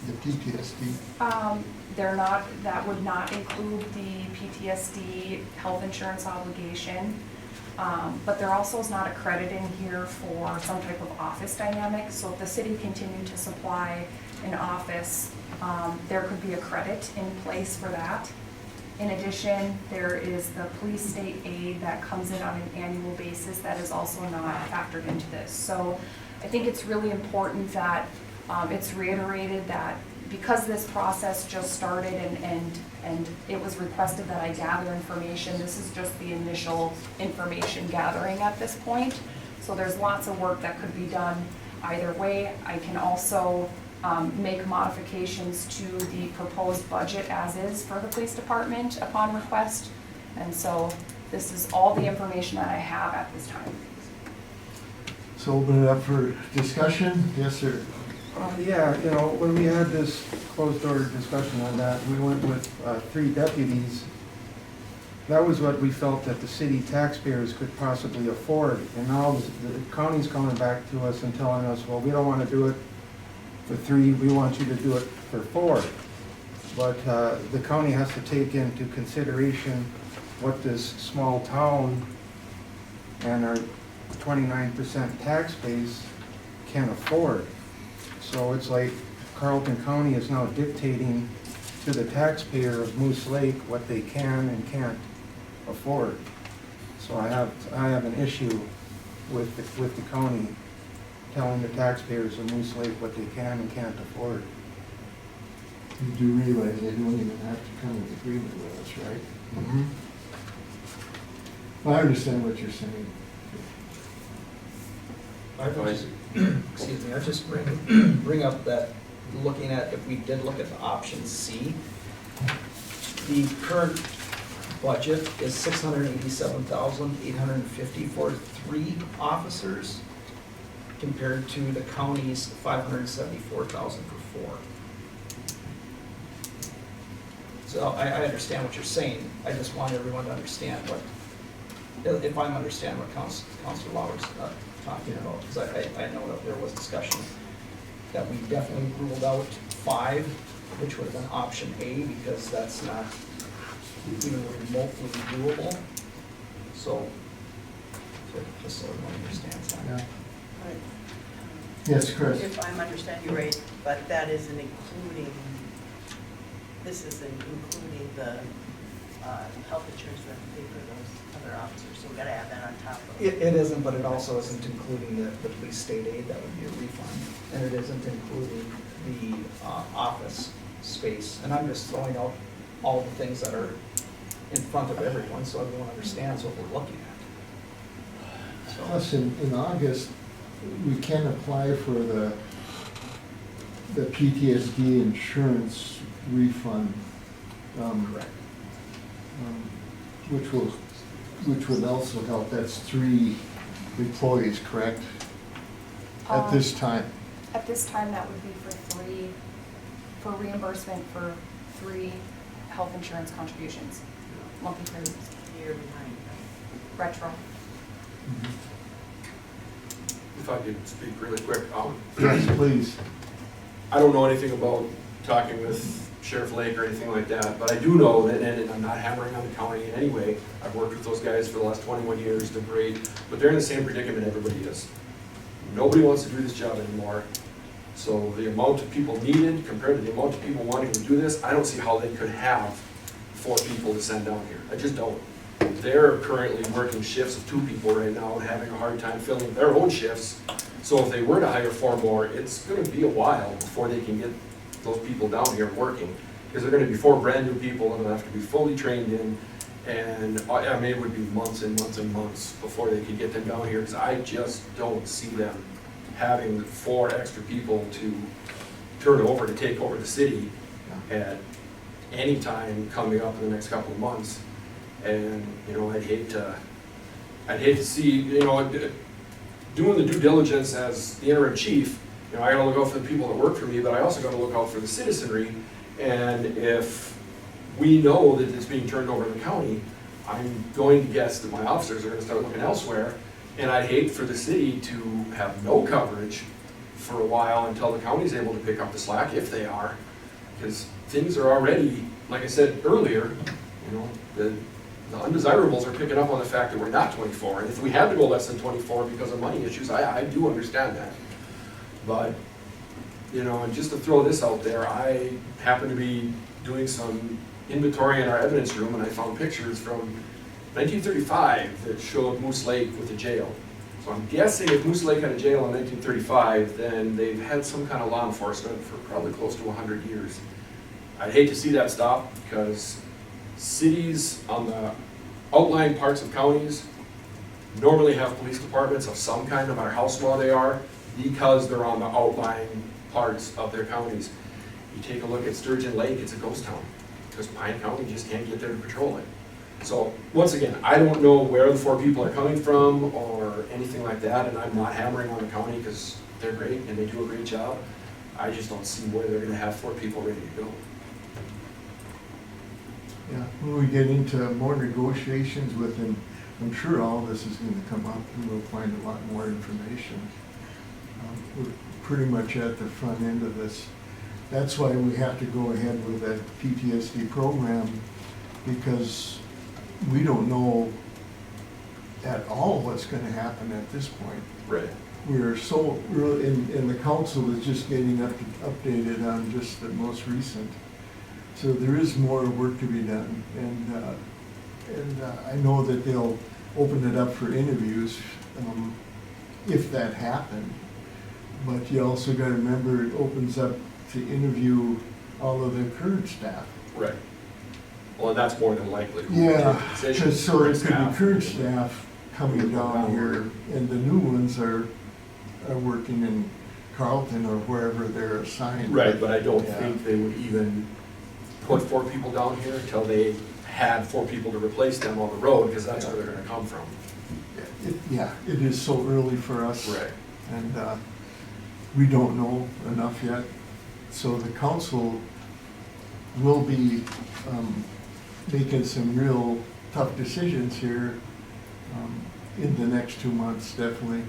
The PTSD. They're not, that would not include the PTSD health insurance obligation. But there also is not a credit in here for some type of office dynamic. So if the city continued to supply an office, there could be a credit in place for that. In addition, there is the police state aid that comes in on an annual basis that is also not factored into this. So I think it's really important that it's reiterated that because this process just started and it was requested that I gather information, this is just the initial information gathering at this point. So there's lots of work that could be done either way. I can also make modifications to the proposed budget as is for the police department upon request. And so this is all the information that I have at this time. So open it up for discussion. Yes, sir. Yeah, you know, when we had this closed-door discussion on that, we went with 3 deputies. That was what we felt that the city taxpayers could possibly afford. And now the county's coming back to us and telling us, well, we don't want to do it for 3, we want you to do it for 4. But the county has to take into consideration what this small town and our 29% tax base can afford. So it's like Carlton County is now dictating to the taxpayer of Moose Lake what they can and can't afford. So I have an issue with the county telling the taxpayers of Moose Lake what they can and can't afford. You do realize they don't even have to come to agreement with us, right? I understand what you're saying. I would just, excuse me, I just bring up that, looking at, if we did look at the option C, the current budget is $687,850 for 3 officers, compared to the county's $574,000 for 4. So I understand what you're saying, I just want everyone to understand what, if I'm understanding what Counselor Lauer's talking about, because I know that there was discussion that we definitely ruled out 5, which would have been option A, because that's not even remotely doable. So, just so everyone understands that. Yeah. Right. Yes, Chris? If I'm understanding you right, but that isn't including, this isn't including the health insurance that we pay for those other officers, so we gotta add that on top of it. It isn't, but it also isn't including the police state aid, that would be a refund. And it isn't including the office space. And I'm just throwing out all the things that are in front of everyone, so everyone understands what we're looking at. So, Plus, in August, we can apply for the PTSD insurance refund, correct. which would also help. That's 3 employees, correct? At this time? At this time, that would be for reimbursement for 3 health insurance contributions, monthly premiums, Year behind. retro. If I could speak really quick, Yes, please. I don't know anything about talking with Sheriff Lake or anything like that, but I do know that, and I'm not hammering on the county in any way, I've worked with those guys for the last 21 years, they're great, but they're in the same predicament everybody is. Nobody wants to do this job anymore, so the amount of people needed compared to the amount of people wanting to do this, I don't see how they could have 4 people to send down here. I just don't. They're currently working shifts of 2 people right now and having a hard time filling their own shifts. So if they were to hire 4 more, it's gonna be a while before they can get those people down here working. Because they're gonna be 4 brand new people that will have to be fully trained in. And I mean, it would be months and months and months before they could get them down here. Because I just don't see them having 4 extra people to turn over to take over the city at any time coming up in the next couple of months. And, you know, I'd hate to see, you know, doing the due diligence as the interim chief, you know, I gotta look out for the people that work for me, but I also gotta look out for the citizenry. And if we know that it's being turned over to the county, I'm going to guess that my officers are gonna start looking elsewhere. And I'd hate for the city to have no coverage for a while until the county's able to pick up the slack, if they are. Because things are already, like I said earlier, you know, the undesirables are picking up on the fact that we're not 24. And if we had to go less than 24 because of money issues, I do understand that. But, you know, and just to throw this out there, I happen to be doing some inventory in our evidence room, and I found pictures from 1935 that showed Moose Lake with a jail. So I'm guessing if Moose Lake had a jail in 1935, then they've had some kind of law enforcement for probably close to 100 years. I'd hate to see that stop, because cities on the outlying parts of counties normally have police departments of some kind, no matter how small they are, because they're on the outlying parts of their counties. You take a look at Sturgeon Lake, it's a ghost town, because Pine County just can't get there to patrol it. So, once again, I don't know where the 4 people are coming from or anything like that, and I'm not hammering on the county because they're great and they do a great job. I just don't see where they're gonna have 4 people ready to go. Yeah, when we get into more negotiations with them, I'm sure all this is gonna come up and we'll find a lot more information. We're pretty much at the front end of this. That's why we have to go ahead with that PTSD program, because we don't know at all what's gonna happen at this point. Right. We're so, and the council is just getting updated on just the most recent. So there is more work to be done, and I know that they'll open it up for interviews, if that happened. But you also gotta remember, it opens up to interview all of the current staff. Right. Well, and that's more than likely. who would Yeah, take the position, because so it could staff. be current staff coming down here, and the new ones are working in Carlton or wherever they're assigned. Right, but I don't Yeah. think they would even put 4 people down here until they had 4 people to replace them on the road, because that's where they're gonna come from. Yeah, it is so early for us. Right. And we don't know enough yet. So the council will be making some real tough decisions here in the next 2 months, definitely.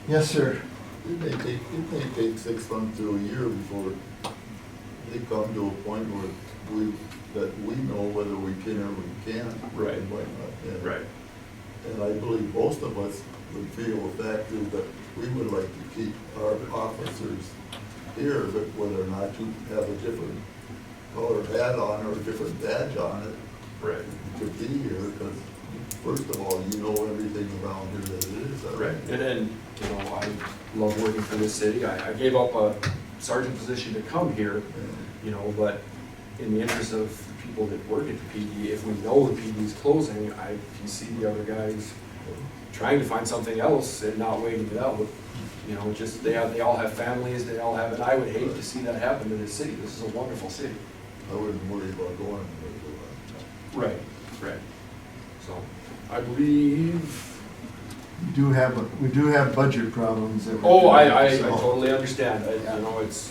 Yes, sir. It may take 6 months to a year before they come to a point where that we know whether we can or we can't. Right. and whatnot. And- Right. And I believe most of us would feel the fact is that we would like to keep our officers here, but whether or not you have a different colored hat on or a different badge on it Right. to be here, because first of all, you know everything around here that it is. Right, and you know, I love working for this city. I gave up a sergeant position to come here, you know, but in the interest of the people that work at the PD, if we know the PD is closing, I can see the other guys trying to find something else and not waiting it out. You know, just, they all have families, they all have, and I would hate to see that happen to this city. This is a wonderful city. I wouldn't worry about going anywhere. Right, right. So, I believe, We do have budget problems. that we're oh, I trying to solve. totally understand. You know, it's,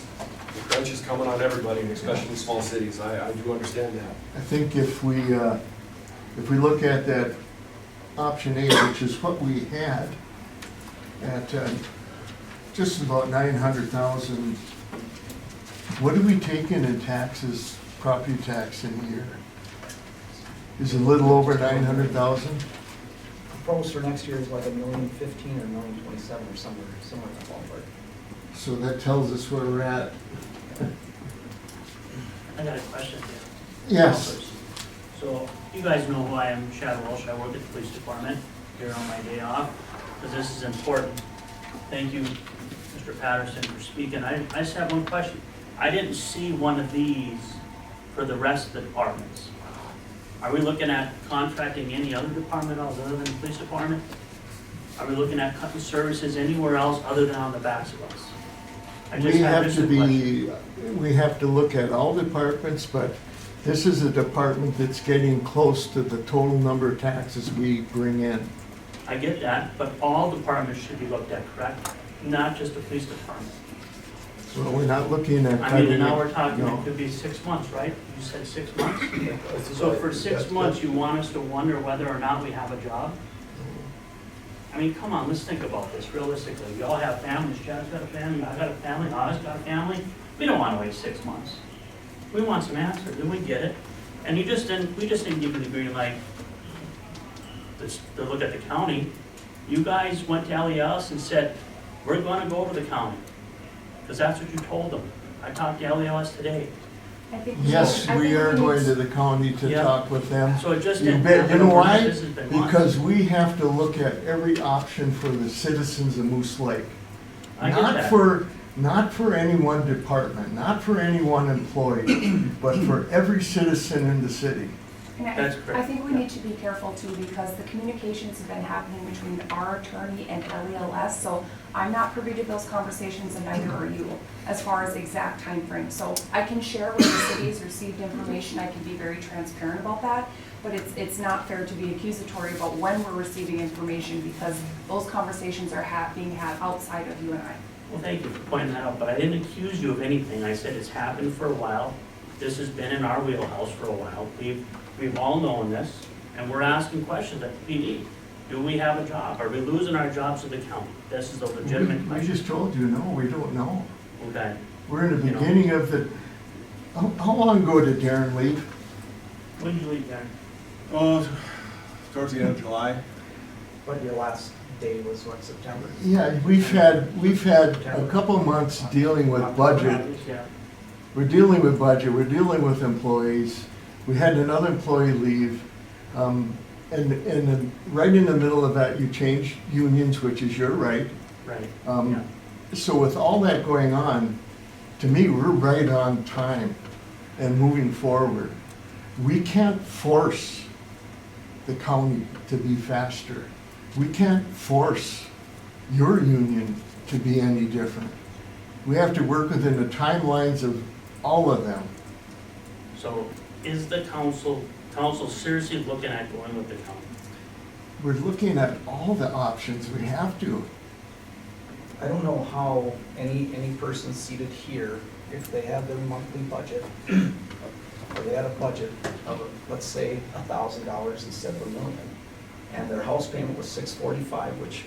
the crunch is coming on everybody, and especially small cities. I do understand that. I think if we look at that option A, which is what we had at just about 900,000, what do we take in taxes, property tax in a year? Is it a little over 900,000? Proposed for next year is like $1,015,000 or $1,027,000 or somewhere in that ballpark. So that tells us where we're at. I got a question here. Yes. So you guys know who I am, Chad Walsh. I work at the police department here on my day off, because this is important. Thank you, Mr. Patterson, for speaking. I just have one question. I didn't see one of these for the rest of the departments. Are we looking at contracting any other department else other than the police department? Are we looking at cutting services anywhere else other than on the backs of us? I just We have just to a question. we have to look at all departments, but this is a department that's getting close to the total number of taxes we bring in. I get that, but all departments should be looked at, correct? Not just the police department. So we're not looking at I mean, cutting and now it, we're talking, no. it could be 6 months, right? You said 6 months? So for 6 months, you want us to wonder whether or not we have a job? I mean, come on, let's think about this realistically. We all have families. Chad's got a family, I got a family, Oz got a family. We don't want to wait 6 months. We want some answers, and we get it. And we just didn't give you the green light to look at the county. You guys went to LES and said, we're gonna go to the county, because that's what you told them. I talked to LES today. I think Yes, I we think are need going to the county to Yeah. talk with them. So it just You didn't bet, happen you know overnight. why? This has been months. Because we have to look at every option for the citizens of Moose Lake. I get that. Not for any one department, not for any one employee, but for every citizen in the city. And That's I correct. think we need to be careful too, because the communications have been happening between our attorney and LELS, so I'm not privy to those conversations and neither are you, as far as exact timeframe. So I can share with the city's received information, I can be very transparent about that, but it's not fair to be accusatory about when we're receiving information, because those conversations are being had outside of you and I. Well, thank you for pointing that out, but I didn't accuse you of anything. I said it's happened for a while. This has been in our wheelhouse for a while. We've all known this, and we're asking questions at the PD. Do we have a job? Are we losing our jobs to the county? This is a legitimate We question. just told you, no, we don't know. Okay. We're in the You know. beginning of the, how long ago did Darren leave? When did you leave, Darren? Oh, towards the end of July. But your last day was what, September? Yeah, we've had a couple months dealing with budget. Yeah. We're dealing with budget, we're dealing with employees. We had another employee leave. And then right in the middle of that, you changed unions, which is your right. Right. So with all that going on, to me, we're right on time and moving forward. We can't force the county to be faster. We can't force your union to be any different. We have to work within the timelines of all of them. So is the council seriously looking at going with the county? We're looking at all the options. We have to. I don't know how any person seated here, if they have their monthly budget, or they had a budget of, let's say, $1,000 instead of $1 million, and their house payment was $645, which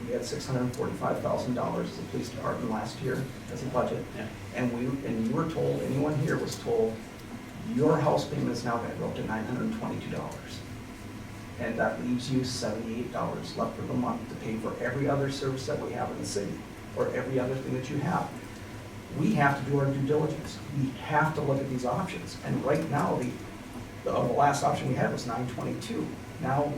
we had $645,000 as a police department last year as a budget. Yeah. And you were told, anyone here was told, your house payment is now gonna go up to $922. And that leaves you $78 left for the month to pay for every other service that we have in the city, or every other thing that you have. We have to do our due diligence. We have to look at these options. And right now, the last option we had was $922. Now,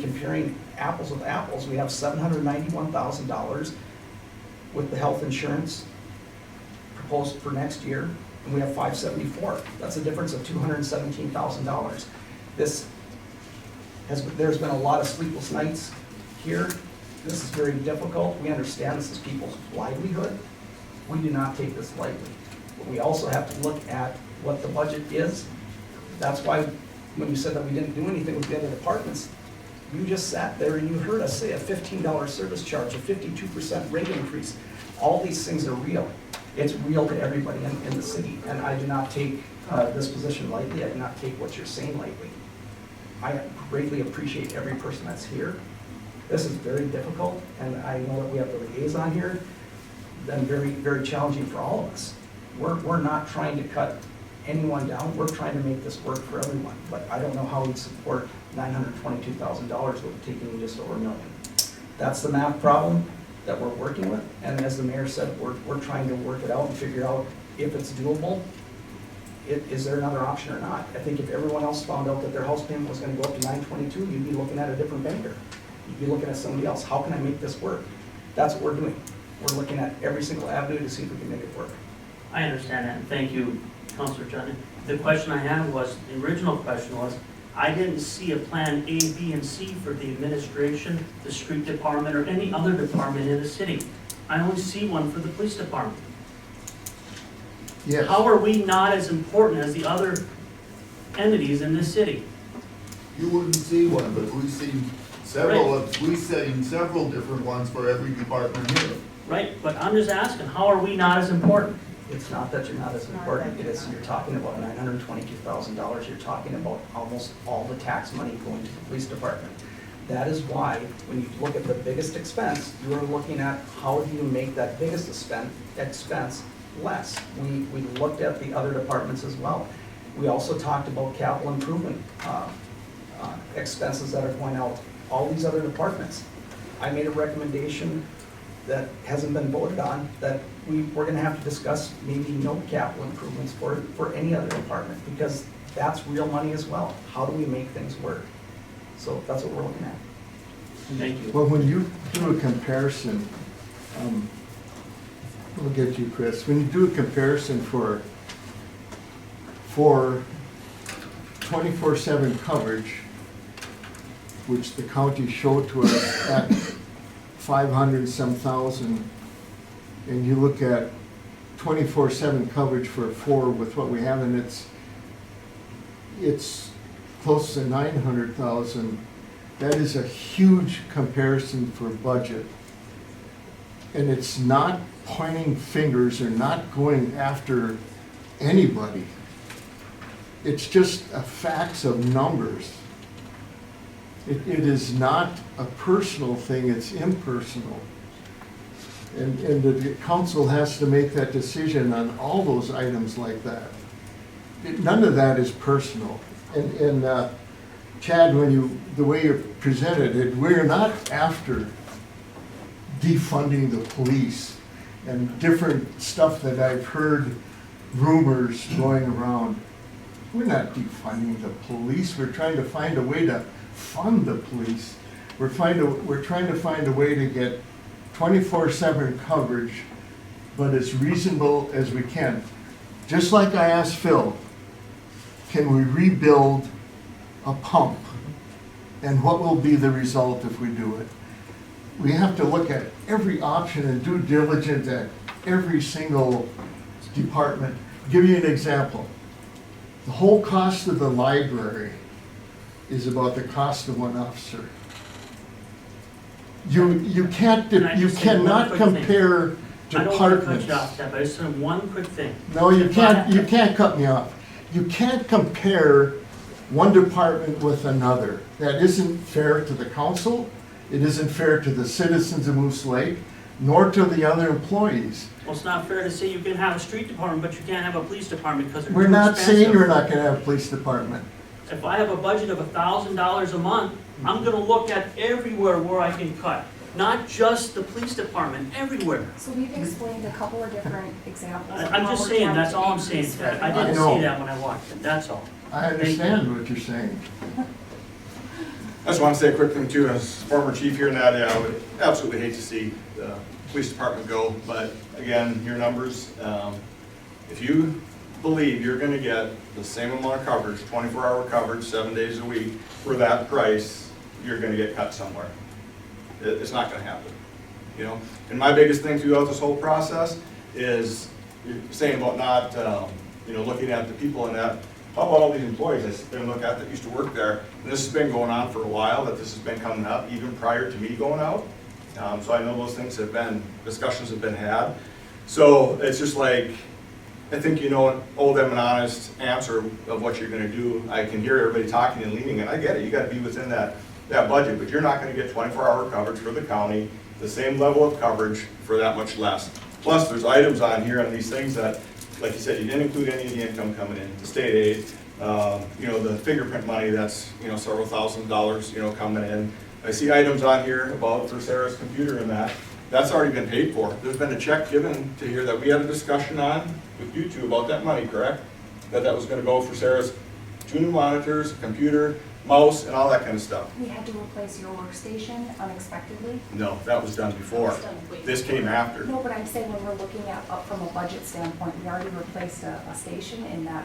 comparing apples with apples, we have $791,000 with the health insurance proposed for next year, and we have $574. That's a difference of $217,000. There's been a lot of sleepless nights here. This is very difficult. We understand this is people's livelihood. We do not take this lightly. But we also have to look at what the budget is. That's why when you said that we didn't do anything with the other departments, you just sat there and you heard us say a $15 service charge, a 52% rate increase. All these things are real. It's real to everybody in the city. And I do not take this position lightly. I do not take what you're saying lightly. I greatly appreciate every person that's here. This is very difficult, and I know that we have the liaison here. Been very, very challenging for all of us. We're not trying to cut anyone down. We're trying to make this work for everyone. But I don't know how we'd support $922,000 with taking just over $1 million. That's the math problem that we're working with. And as the mayor said, we're trying to work it out and figure out if it's doable. Is there another option or not? I think if everyone else found out that their house payment was gonna go up to $922, you'd be looking at a different banker. You'd be looking at somebody else. How can I make this work? That's what we're doing. We're looking at every single avenue to see if we can make it work. I understand that, and thank you, Councilor Judge. The question I had was, the original question was, I didn't see a plan A, B, and C for the administration, the street department, or any other department in the city. I only see one for the police department. Yes. How are we not as important as the other entities in this city? You wouldn't see one, but we've seen we've seen several different ones for every department here. Right, but I'm just asking, how are we not as important? It's not that you're not as important. It is, you're talking about $922,000. You're talking about almost all the tax money going to the police department. That is why, when you look at the biggest expense, you are looking at how do you make that biggest expense less. We looked at the other departments as well. We also talked about capital improvement expenses that are going out, all these other departments. I made a recommendation that hasn't been voted on, that we're gonna have to discuss maybe no capital improvements for any other department, because that's real money as well. How do we make things work? So that's what we're looking at. Thank you. Well, when you do a comparison, we'll get you, Chris. When you do a comparison for 24/7 coverage, which the county showed to us at 500 some thousand, and you look at 24/7 coverage for with what we have, and it's close to 900,000. That is a huge comparison for budget. And it's not pointing fingers or not going after anybody. It's just a facts of numbers. It is not a personal thing, it's impersonal. And the council has to make that decision on all those items like that. None of that is personal. And Chad, the way you presented it, we're not after defunding the police and different stuff that I've heard rumors going around. We're not defunding the police. We're trying to find a way to fund the police. We're trying to find a way to get 24/7 coverage but as reasonable as we can. Just like I asked Phil, can we rebuild a pump? And what will be the result if we do it? We have to look at every option and due diligence at every single department. Give you an example. The whole cost of the library is about the cost of one officer. You can't, Can I you just say one cannot quick thing? compare I don't want to cut departments. you off, Steph, I just have one quick thing. No, you If I have can't, you can't cut me off. You can't compare one department with another. That isn't fair to the council, it isn't fair to the citizens of Moose Lake, nor to the other employees. Well, it's not fair to say you can have a street department, but you can't have a police department because they're too We're not saying expensive. we're not gonna have a police department. If I have a budget of $1,000 a month, I'm gonna look at everywhere where I can cut, not just the police department, everywhere. So we've explained a couple of different examples. of I'm how just we're saying, trying that's to all I'm saying, increase Ted. I revenue. didn't know. see that when I watched it, that's all. I understand what you're saying. I just want to say a quick thing too, as former chief here in Nadia, I would absolutely hate to see the police department go, but again, your numbers, if you believe you're gonna get the same amount of coverage, 24-hour coverage, 7 days a week, for that price, you're gonna get cut somewhere. It's not gonna happen, you know? And my biggest thing throughout this whole process is, you're saying about not, you know, looking at the people in that. How about all these employees I sit there and look at that used to work there? And this has been going on for a while, that this has been coming up even prior to me going out. So I know those things have been, discussions have been had. So it's just like, I think you know, owe them an honest answer of what you're gonna do. I can hear everybody talking and leaning, and I get it, you gotta be within that budget, but you're not gonna get 24-hour coverage for the county, the same level of coverage for that much less. Plus, there's items on here on these things that, like you said, you didn't include any of the income coming in, the state aid, you know, the fingerprint money, that's, you know, several $1,000s, you know, coming in. I see items on here about for Sarah's computer and that's already been paid for. There's been a check given to here that we had a discussion on with you two about that money, correct? That was gonna go for Sarah's 2 new monitors, computer, mouse, and all that kind of stuff. We had to replace your workstation unexpectedly. No, that was done before. This came after. No, but I'm saying when we're looking at, up from a budget standpoint, we already replaced a station in that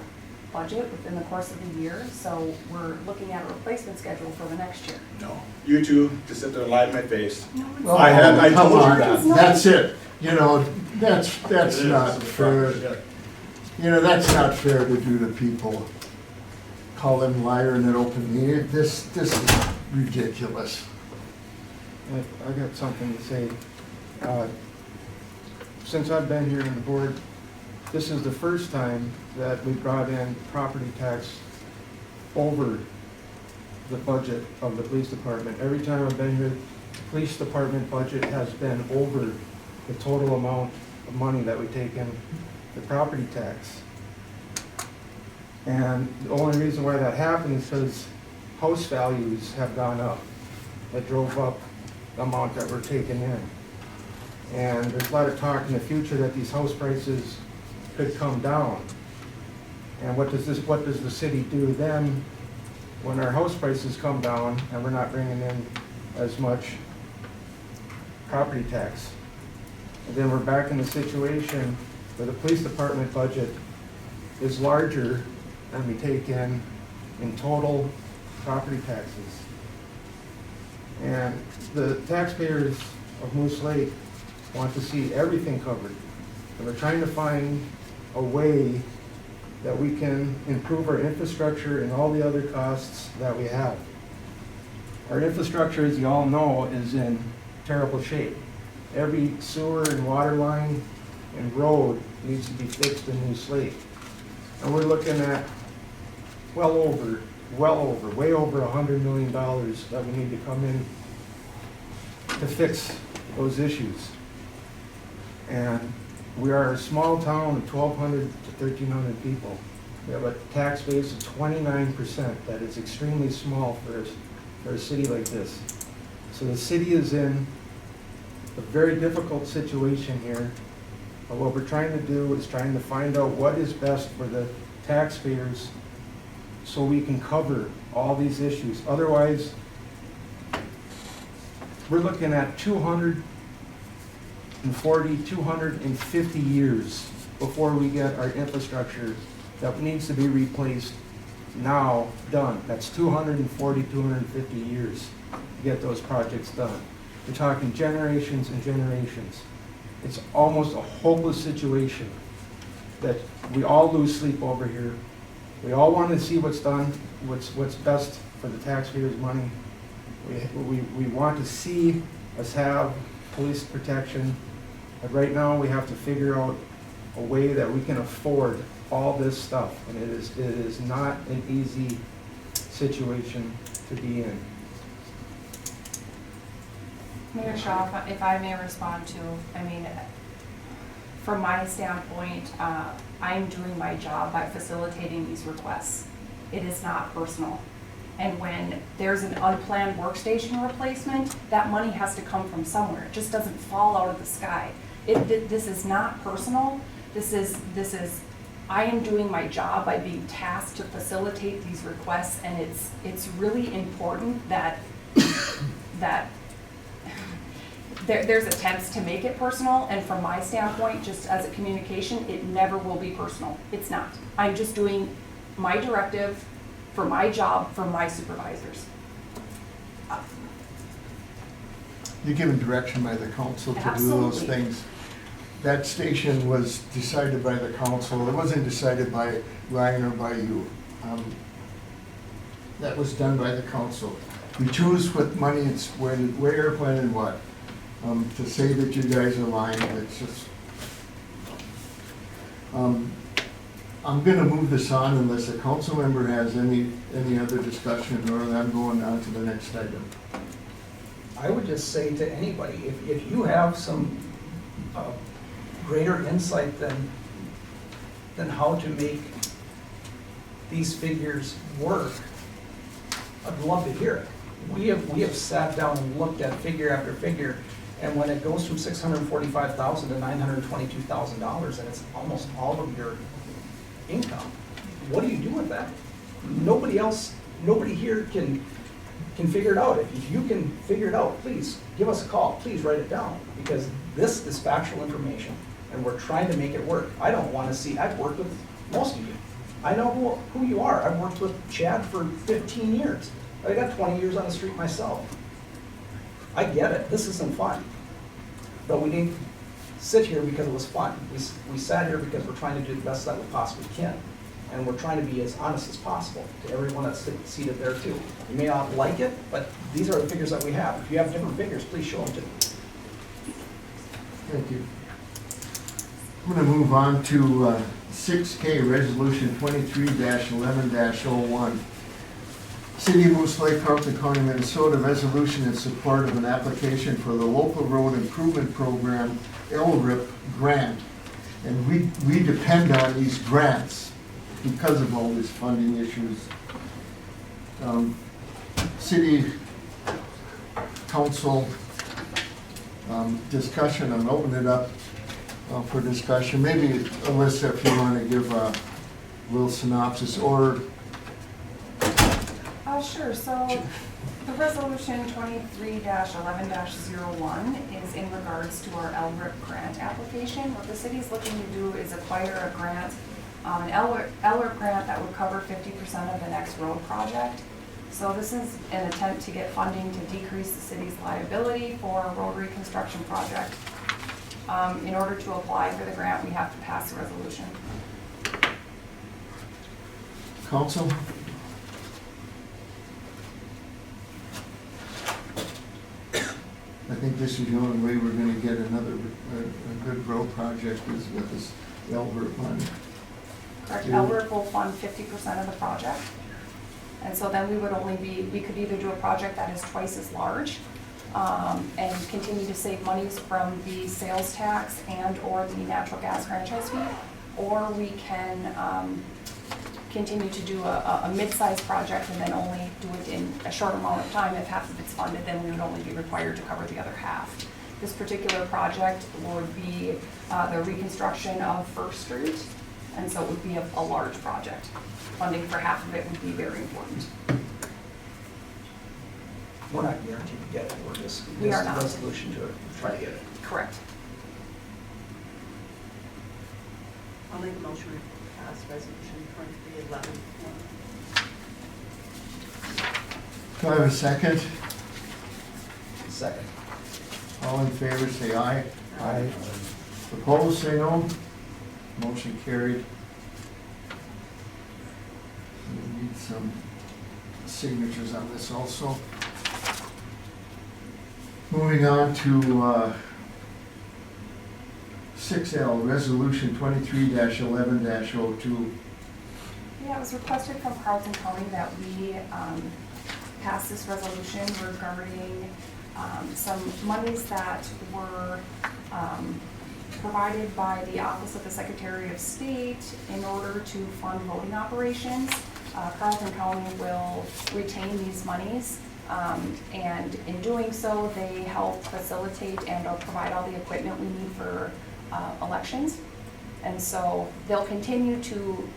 budget within the course of the year, so we're looking at a replacement schedule for the next year. No. You two to sit there and lie in my face. No, it's Well, not. I come told you on, that. That's it. You know, that's It is. not fair. You know, that's not fair to do to people. Call them liar in an open meeting. This is ridiculous. I got something to say. Since I've been here on the board, this is the first time that we brought in property tax over the budget of the police department. Every time I've been here, the police department budget has been over the total amount of money that we take in the property tax. And the only reason why that happened is because house values have gone up. That drove up the amount that we're taking in. And there's a lot of talk in the future that these house prices could come down. And what does the city do then when our house prices come down and we're not bringing in as much property tax? And then we're back in the situation where the police department budget is larger than we take in total property taxes. And the taxpayers of Moose Lake want to see everything covered. And we're trying to find a way that we can improve our infrastructure and all the other costs that we have. Our infrastructure, as you all know, is in terrible shape. Every sewer and water line and road needs to be fixed in Moose Lake. And we're looking at way over $100 million that we need to come in to fix those issues. And we are a small town of 1,200 to 1,300 people. We have a tax base of 29%. That is extremely small for a city like this. So the city is in a very difficult situation here. But what we're trying to do is trying to find out what is best for the taxpayers so we can cover all these issues. Otherwise, we're looking at $200 250 years before we get our infrastructure that needs to be replaced now done. That's 250 years to get those projects done. We're talking generations and generations. It's almost a hopeless situation that we all lose sleep over here. We all want to see what's done, what's best for the taxpayers' money. We want to see us have police protection, but right now we have to figure out a way that we can afford all this stuff, and it is not an easy situation to be in. Mayor Shaw, if I may respond to, I mean, from my standpoint, I'm doing my job by facilitating these requests. It is not personal. And when there's an unplanned workstation replacement, that money has to come from somewhere. It just doesn't fall out of the sky. This is not personal. This is, I am doing my job by being tasked to facilitate these requests, and it's really important that there's attempts to make it personal, and from my standpoint, just as a communication, it never will be personal. It's not. I'm just doing my directive for my job, for my supervisors. You're given direction by the council to do those Absolutely. things. That station was decided by the council. It wasn't decided by Ryan or by you. That was done by the council. We choose what money it's when, where, when, and what. To say that you guys are lying, it's just. I'm gonna move this on unless a council member has any other discussion, or I'm going on to the next item. I would just say to anybody, if you have some greater insight than how to make these figures work, I'd love to hear it. We have sat down and looked at figure after figure, and when it goes from $645,000 to $922,000, and it's almost all of your income, what do you do with that? Nobody here can figure it out. If you can figure it out, please give us a call. Please write it down, because this is factual information, and we're trying to make it work. I don't want to see. I've worked with most of you. I know who you are. I've worked with Chad for 15 years. I got 20 years on the street myself. I get it. This isn't fun, but we didn't sit here because it was fun. We sat here because we're trying to do the best that we possibly can. And we're trying to be as honest as possible to everyone that's seated there too. You may not like it, but these are the figures that we have. If you have different figures, please show them to me. Thank you. I'm gonna move on to 6K Resolution 23-11-01. City of Moose Lake, Carlton County, Minnesota, resolution in support of an application for the Local Road Improvement Program, LRIP grant. And we depend on these grants because of all these funding issues. City Council discussion, I'm opening it up for discussion. Maybe Alyssa, if you want to give a little synopsis, or Sure, so the resolution 23-11-01 is in regards to our LRIP grant application. What the city is looking to do is acquire a grant, an LRIP grant that would cover 50% of the next road project. So this is an attempt to get funding to decrease the city's liability for a road reconstruction project. In order to apply for the grant, we have to pass the resolution. council? I think this is the only way we're gonna get another, a good road project is with this LRIP money. Correct, LRIP will fund 50% of the project. And so then we could either do a project that is twice as large and continue to save monies from the sales tax and or the natural gas franchise fee, or we can continue to do a mid-sized project and then only do it in a short amount of time. If half of it's funded, then we would only be required to cover the other half. This particular project would be the reconstruction of First Street, and so it would be a large project. Funding for half of it would be very important. We're not guaranteed to get it. We're just We are not. a resolution to try to get it. Correct. I'll make a motion to pass resolution 2311. Do I have a second? Second. All in favor, say aye. Aye. Opposed, say no. Motion carried. We need some signatures on this also. Moving on to 6L, Resolution 23-11-02. Yeah, it was requested from Carlton County that we pass this resolution regarding some monies that were provided by the Office of the Secretary of State in order to fund voting operations. Carlton County will retain these monies, and in doing so, they help facilitate and or provide all the equipment we need for elections. And so they'll continue to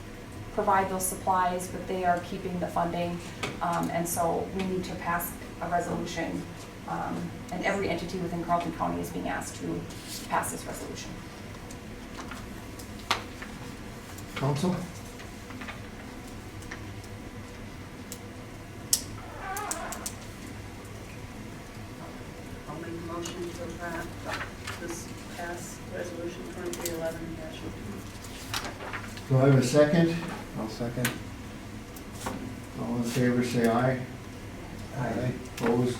provide those supplies, but they are keeping the funding. And so we need to pass a resolution, and every entity within Carlton County is being asked to pass this resolution. Council? I'll make a motion to pass resolution 2311-02. Do I have a second? I'll second. All in favor, say aye. Aye. Opposed?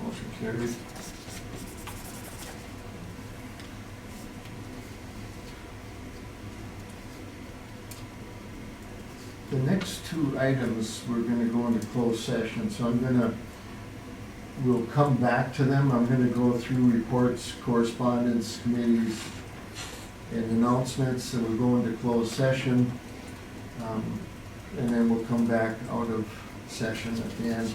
Motion carried. The next two items, we're gonna go into closed session, so we'll come back to them. I'm gonna go through reports, correspondence, committees, and announcements, and we'll go into closed session. And then we'll come back out of session at the end.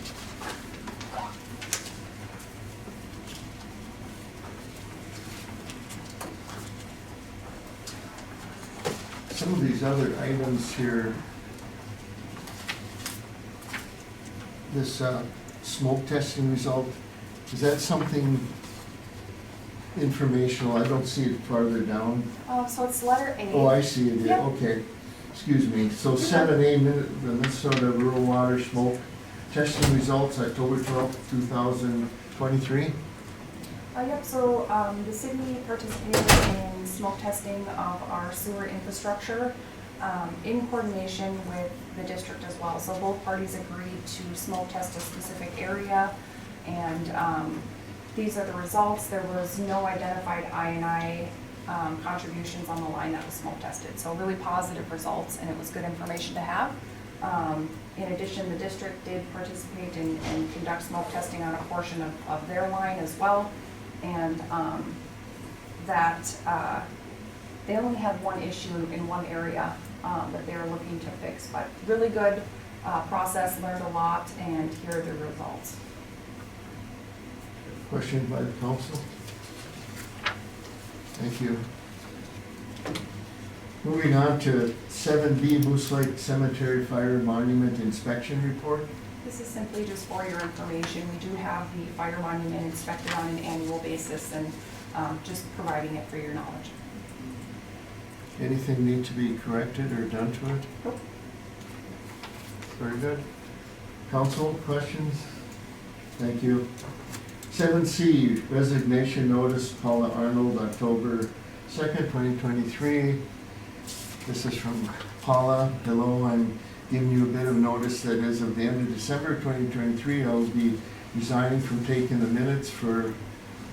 Some of these other items here, this smoke testing result, is that something informational? I don't see it farther down. So it's letter A. Oh, I see it, Yep. okay. Excuse me. So 7A, the Minnesota Rural Water Smoke Testing Results, October 12th, 2023. Yep, so the city participated in smoke testing of our sewer infrastructure in coordination with the district as well. So both parties agreed to smoke test a specific area, and these are the results. There was no identified I&I contributions on the line that was smoke tested. So really positive results, and it was good information to have. In addition, the district did participate and conduct smoke testing on a portion of their line as well. And they only had one issue in one area that they were looking to fix. But really good process, learned a lot, and here are the results. Question by the council? Thank you. Moving on to 7B, Moose Lake Cemetery Fire Monument Inspection Report. This is simply just for your information. We do have the fire monument inspected on an annual basis, and just providing it for your knowledge. Anything need to be corrected or done to it? Nope. Very good. Council, questions? Thank you. 7C, resignation notice, Paula Arnold, October 2nd, 2023. This is from Paula. Hello, I'm giving you a bit of notice that as of the end of December 2023, I will be resigning from taking the minutes for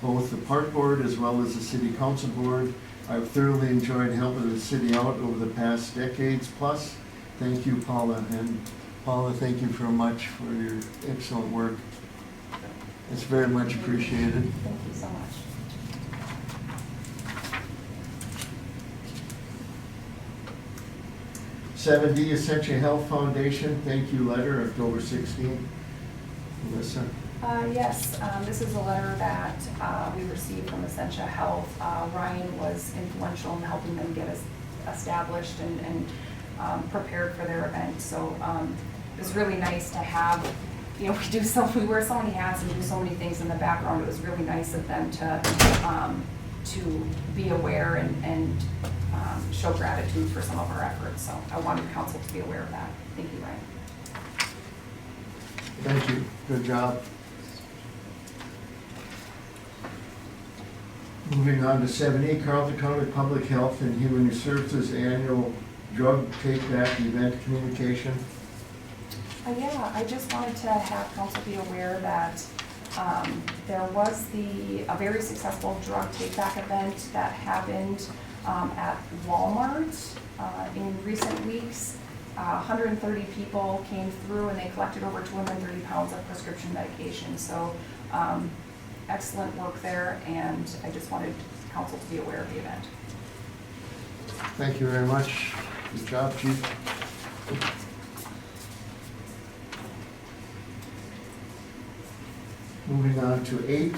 both the park board as well as the city council board. I've thoroughly enjoyed helping the city out over the past decades plus. Thank you, Paula. And Paula, thank you very much for your excellent work. It's very much appreciated. Thank you so much. Seven D, Essentia Health Foundation, thank you letter, October 16th. Melissa? Yes, this is a letter that we received from Essentia Health. Ryan was influential in helping them get us established and prepared for their event. So it was really nice to have, we wear so many hats and do so many things in the background. It was really nice of them to to be aware and show gratitude for some of our efforts. So I wanted council to be aware of that. Thank you, Ryan. Thank you, good job. Moving on to 7E, Carleton County Public Health and Human Services Annual Drug Take-Back Event Communication. Yeah, I just wanted to have council be aware that there was a very successful drug take-back event that happened at Walmart in recent weeks. 130 people came through and they collected over 230 pounds of prescription medication. So excellent work there, and I just wanted council to be aware of the event. Thank you very much. Good job, Chief. Moving on to 8,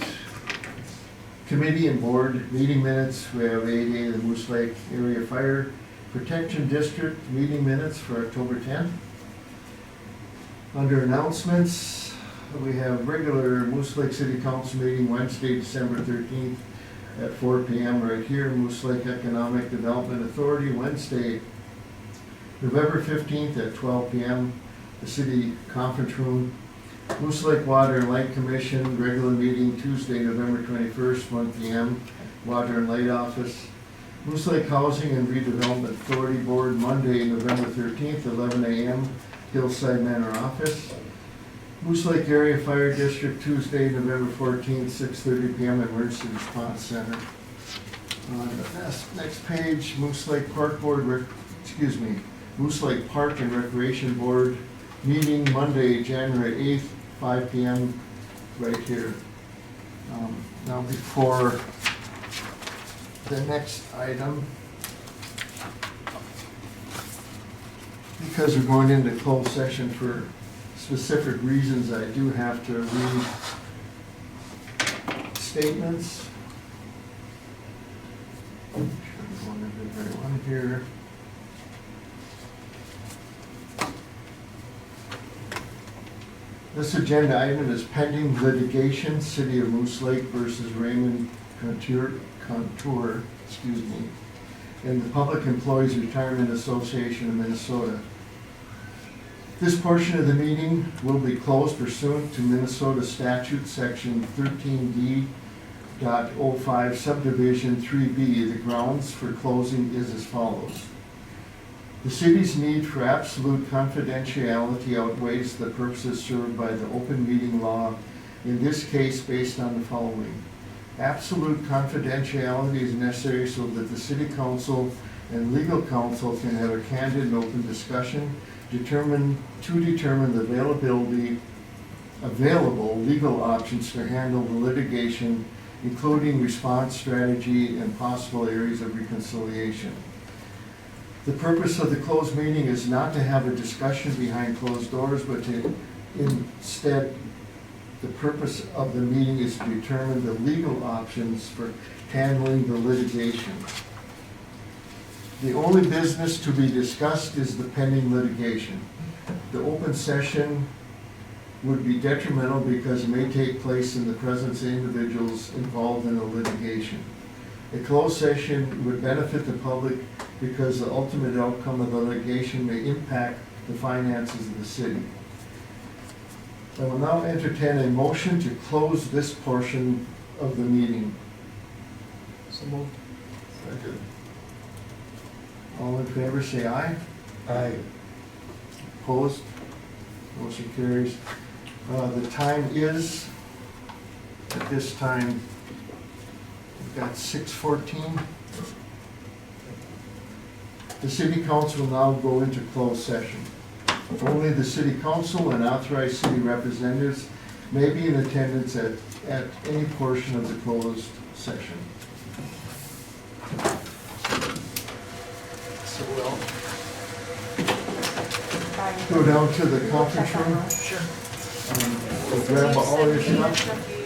committee and board meeting minutes. We have 8A, the Moose Lake Area Fire Protection District meeting minutes for October 10th. Under announcements, we have regular Moose Lake City Council meeting Wednesday, December 13th at 4 p.m. right here, Moose Lake Economic Development Authority, Wednesday, November 15th at 12 p.m., the city conference room. Moose Lake Water and Light Commission, regular meeting Tuesday, November 21st, 1 p.m., Water and Light Office. Moose Lake Housing and Redevelopment Authority Board, Monday, November 13th, 11 a.m., Hillside Manor Office. Moose Lake Area Fire District, Tuesday, November 14th, 6:30 p.m., Emergency Response Center. On the next page, Moose Lake Park Board, Moose Lake Park and Recreation Board, meeting Monday, January 8th, 5 p.m., right here. Now before the next item, because we're going into closed session for specific reasons, I do have to read statements. One here. This agenda item is pending litigation, City of Moose Lake versus Raymond Contour, and the Public Employees Retirement Association of Minnesota. This portion of the meeting will be closed pursuant to Minnesota Statute Section 13D.05 Subdivision 3B. The grounds for closing is as follows. The city's need for absolute confidentiality outweighs the purposes served by the open meeting law, in this case based on the following. Absolute confidentiality is necessary so that the city council and legal counsel can have a candid and open discussion to determine the available legal options to handle the litigation, including response strategy and possible areas of reconciliation. The purpose of the closed meeting is not to have a discussion behind closed doors, but to instead, the purpose of the meeting is to determine the legal options for handling the litigation. The only business to be discussed is the pending litigation. The open session would be detrimental because it may take place in the presence of individuals involved in the litigation. A closed session would benefit the public because the ultimate outcome of the litigation may impact the finances of the city. I will now entertain a motion to close this portion of the meeting. So moved. Second. All in favor, say aye. Aye. Opposed? Motion carries. The time is, at this time, we've got 6:14. The city council will now go into closed session. Only the city council and authorized city representatives may be in attendance at any portion of the closed session. So we'll. Go down to the conference room. Sure. We'll grab all your stuff. If you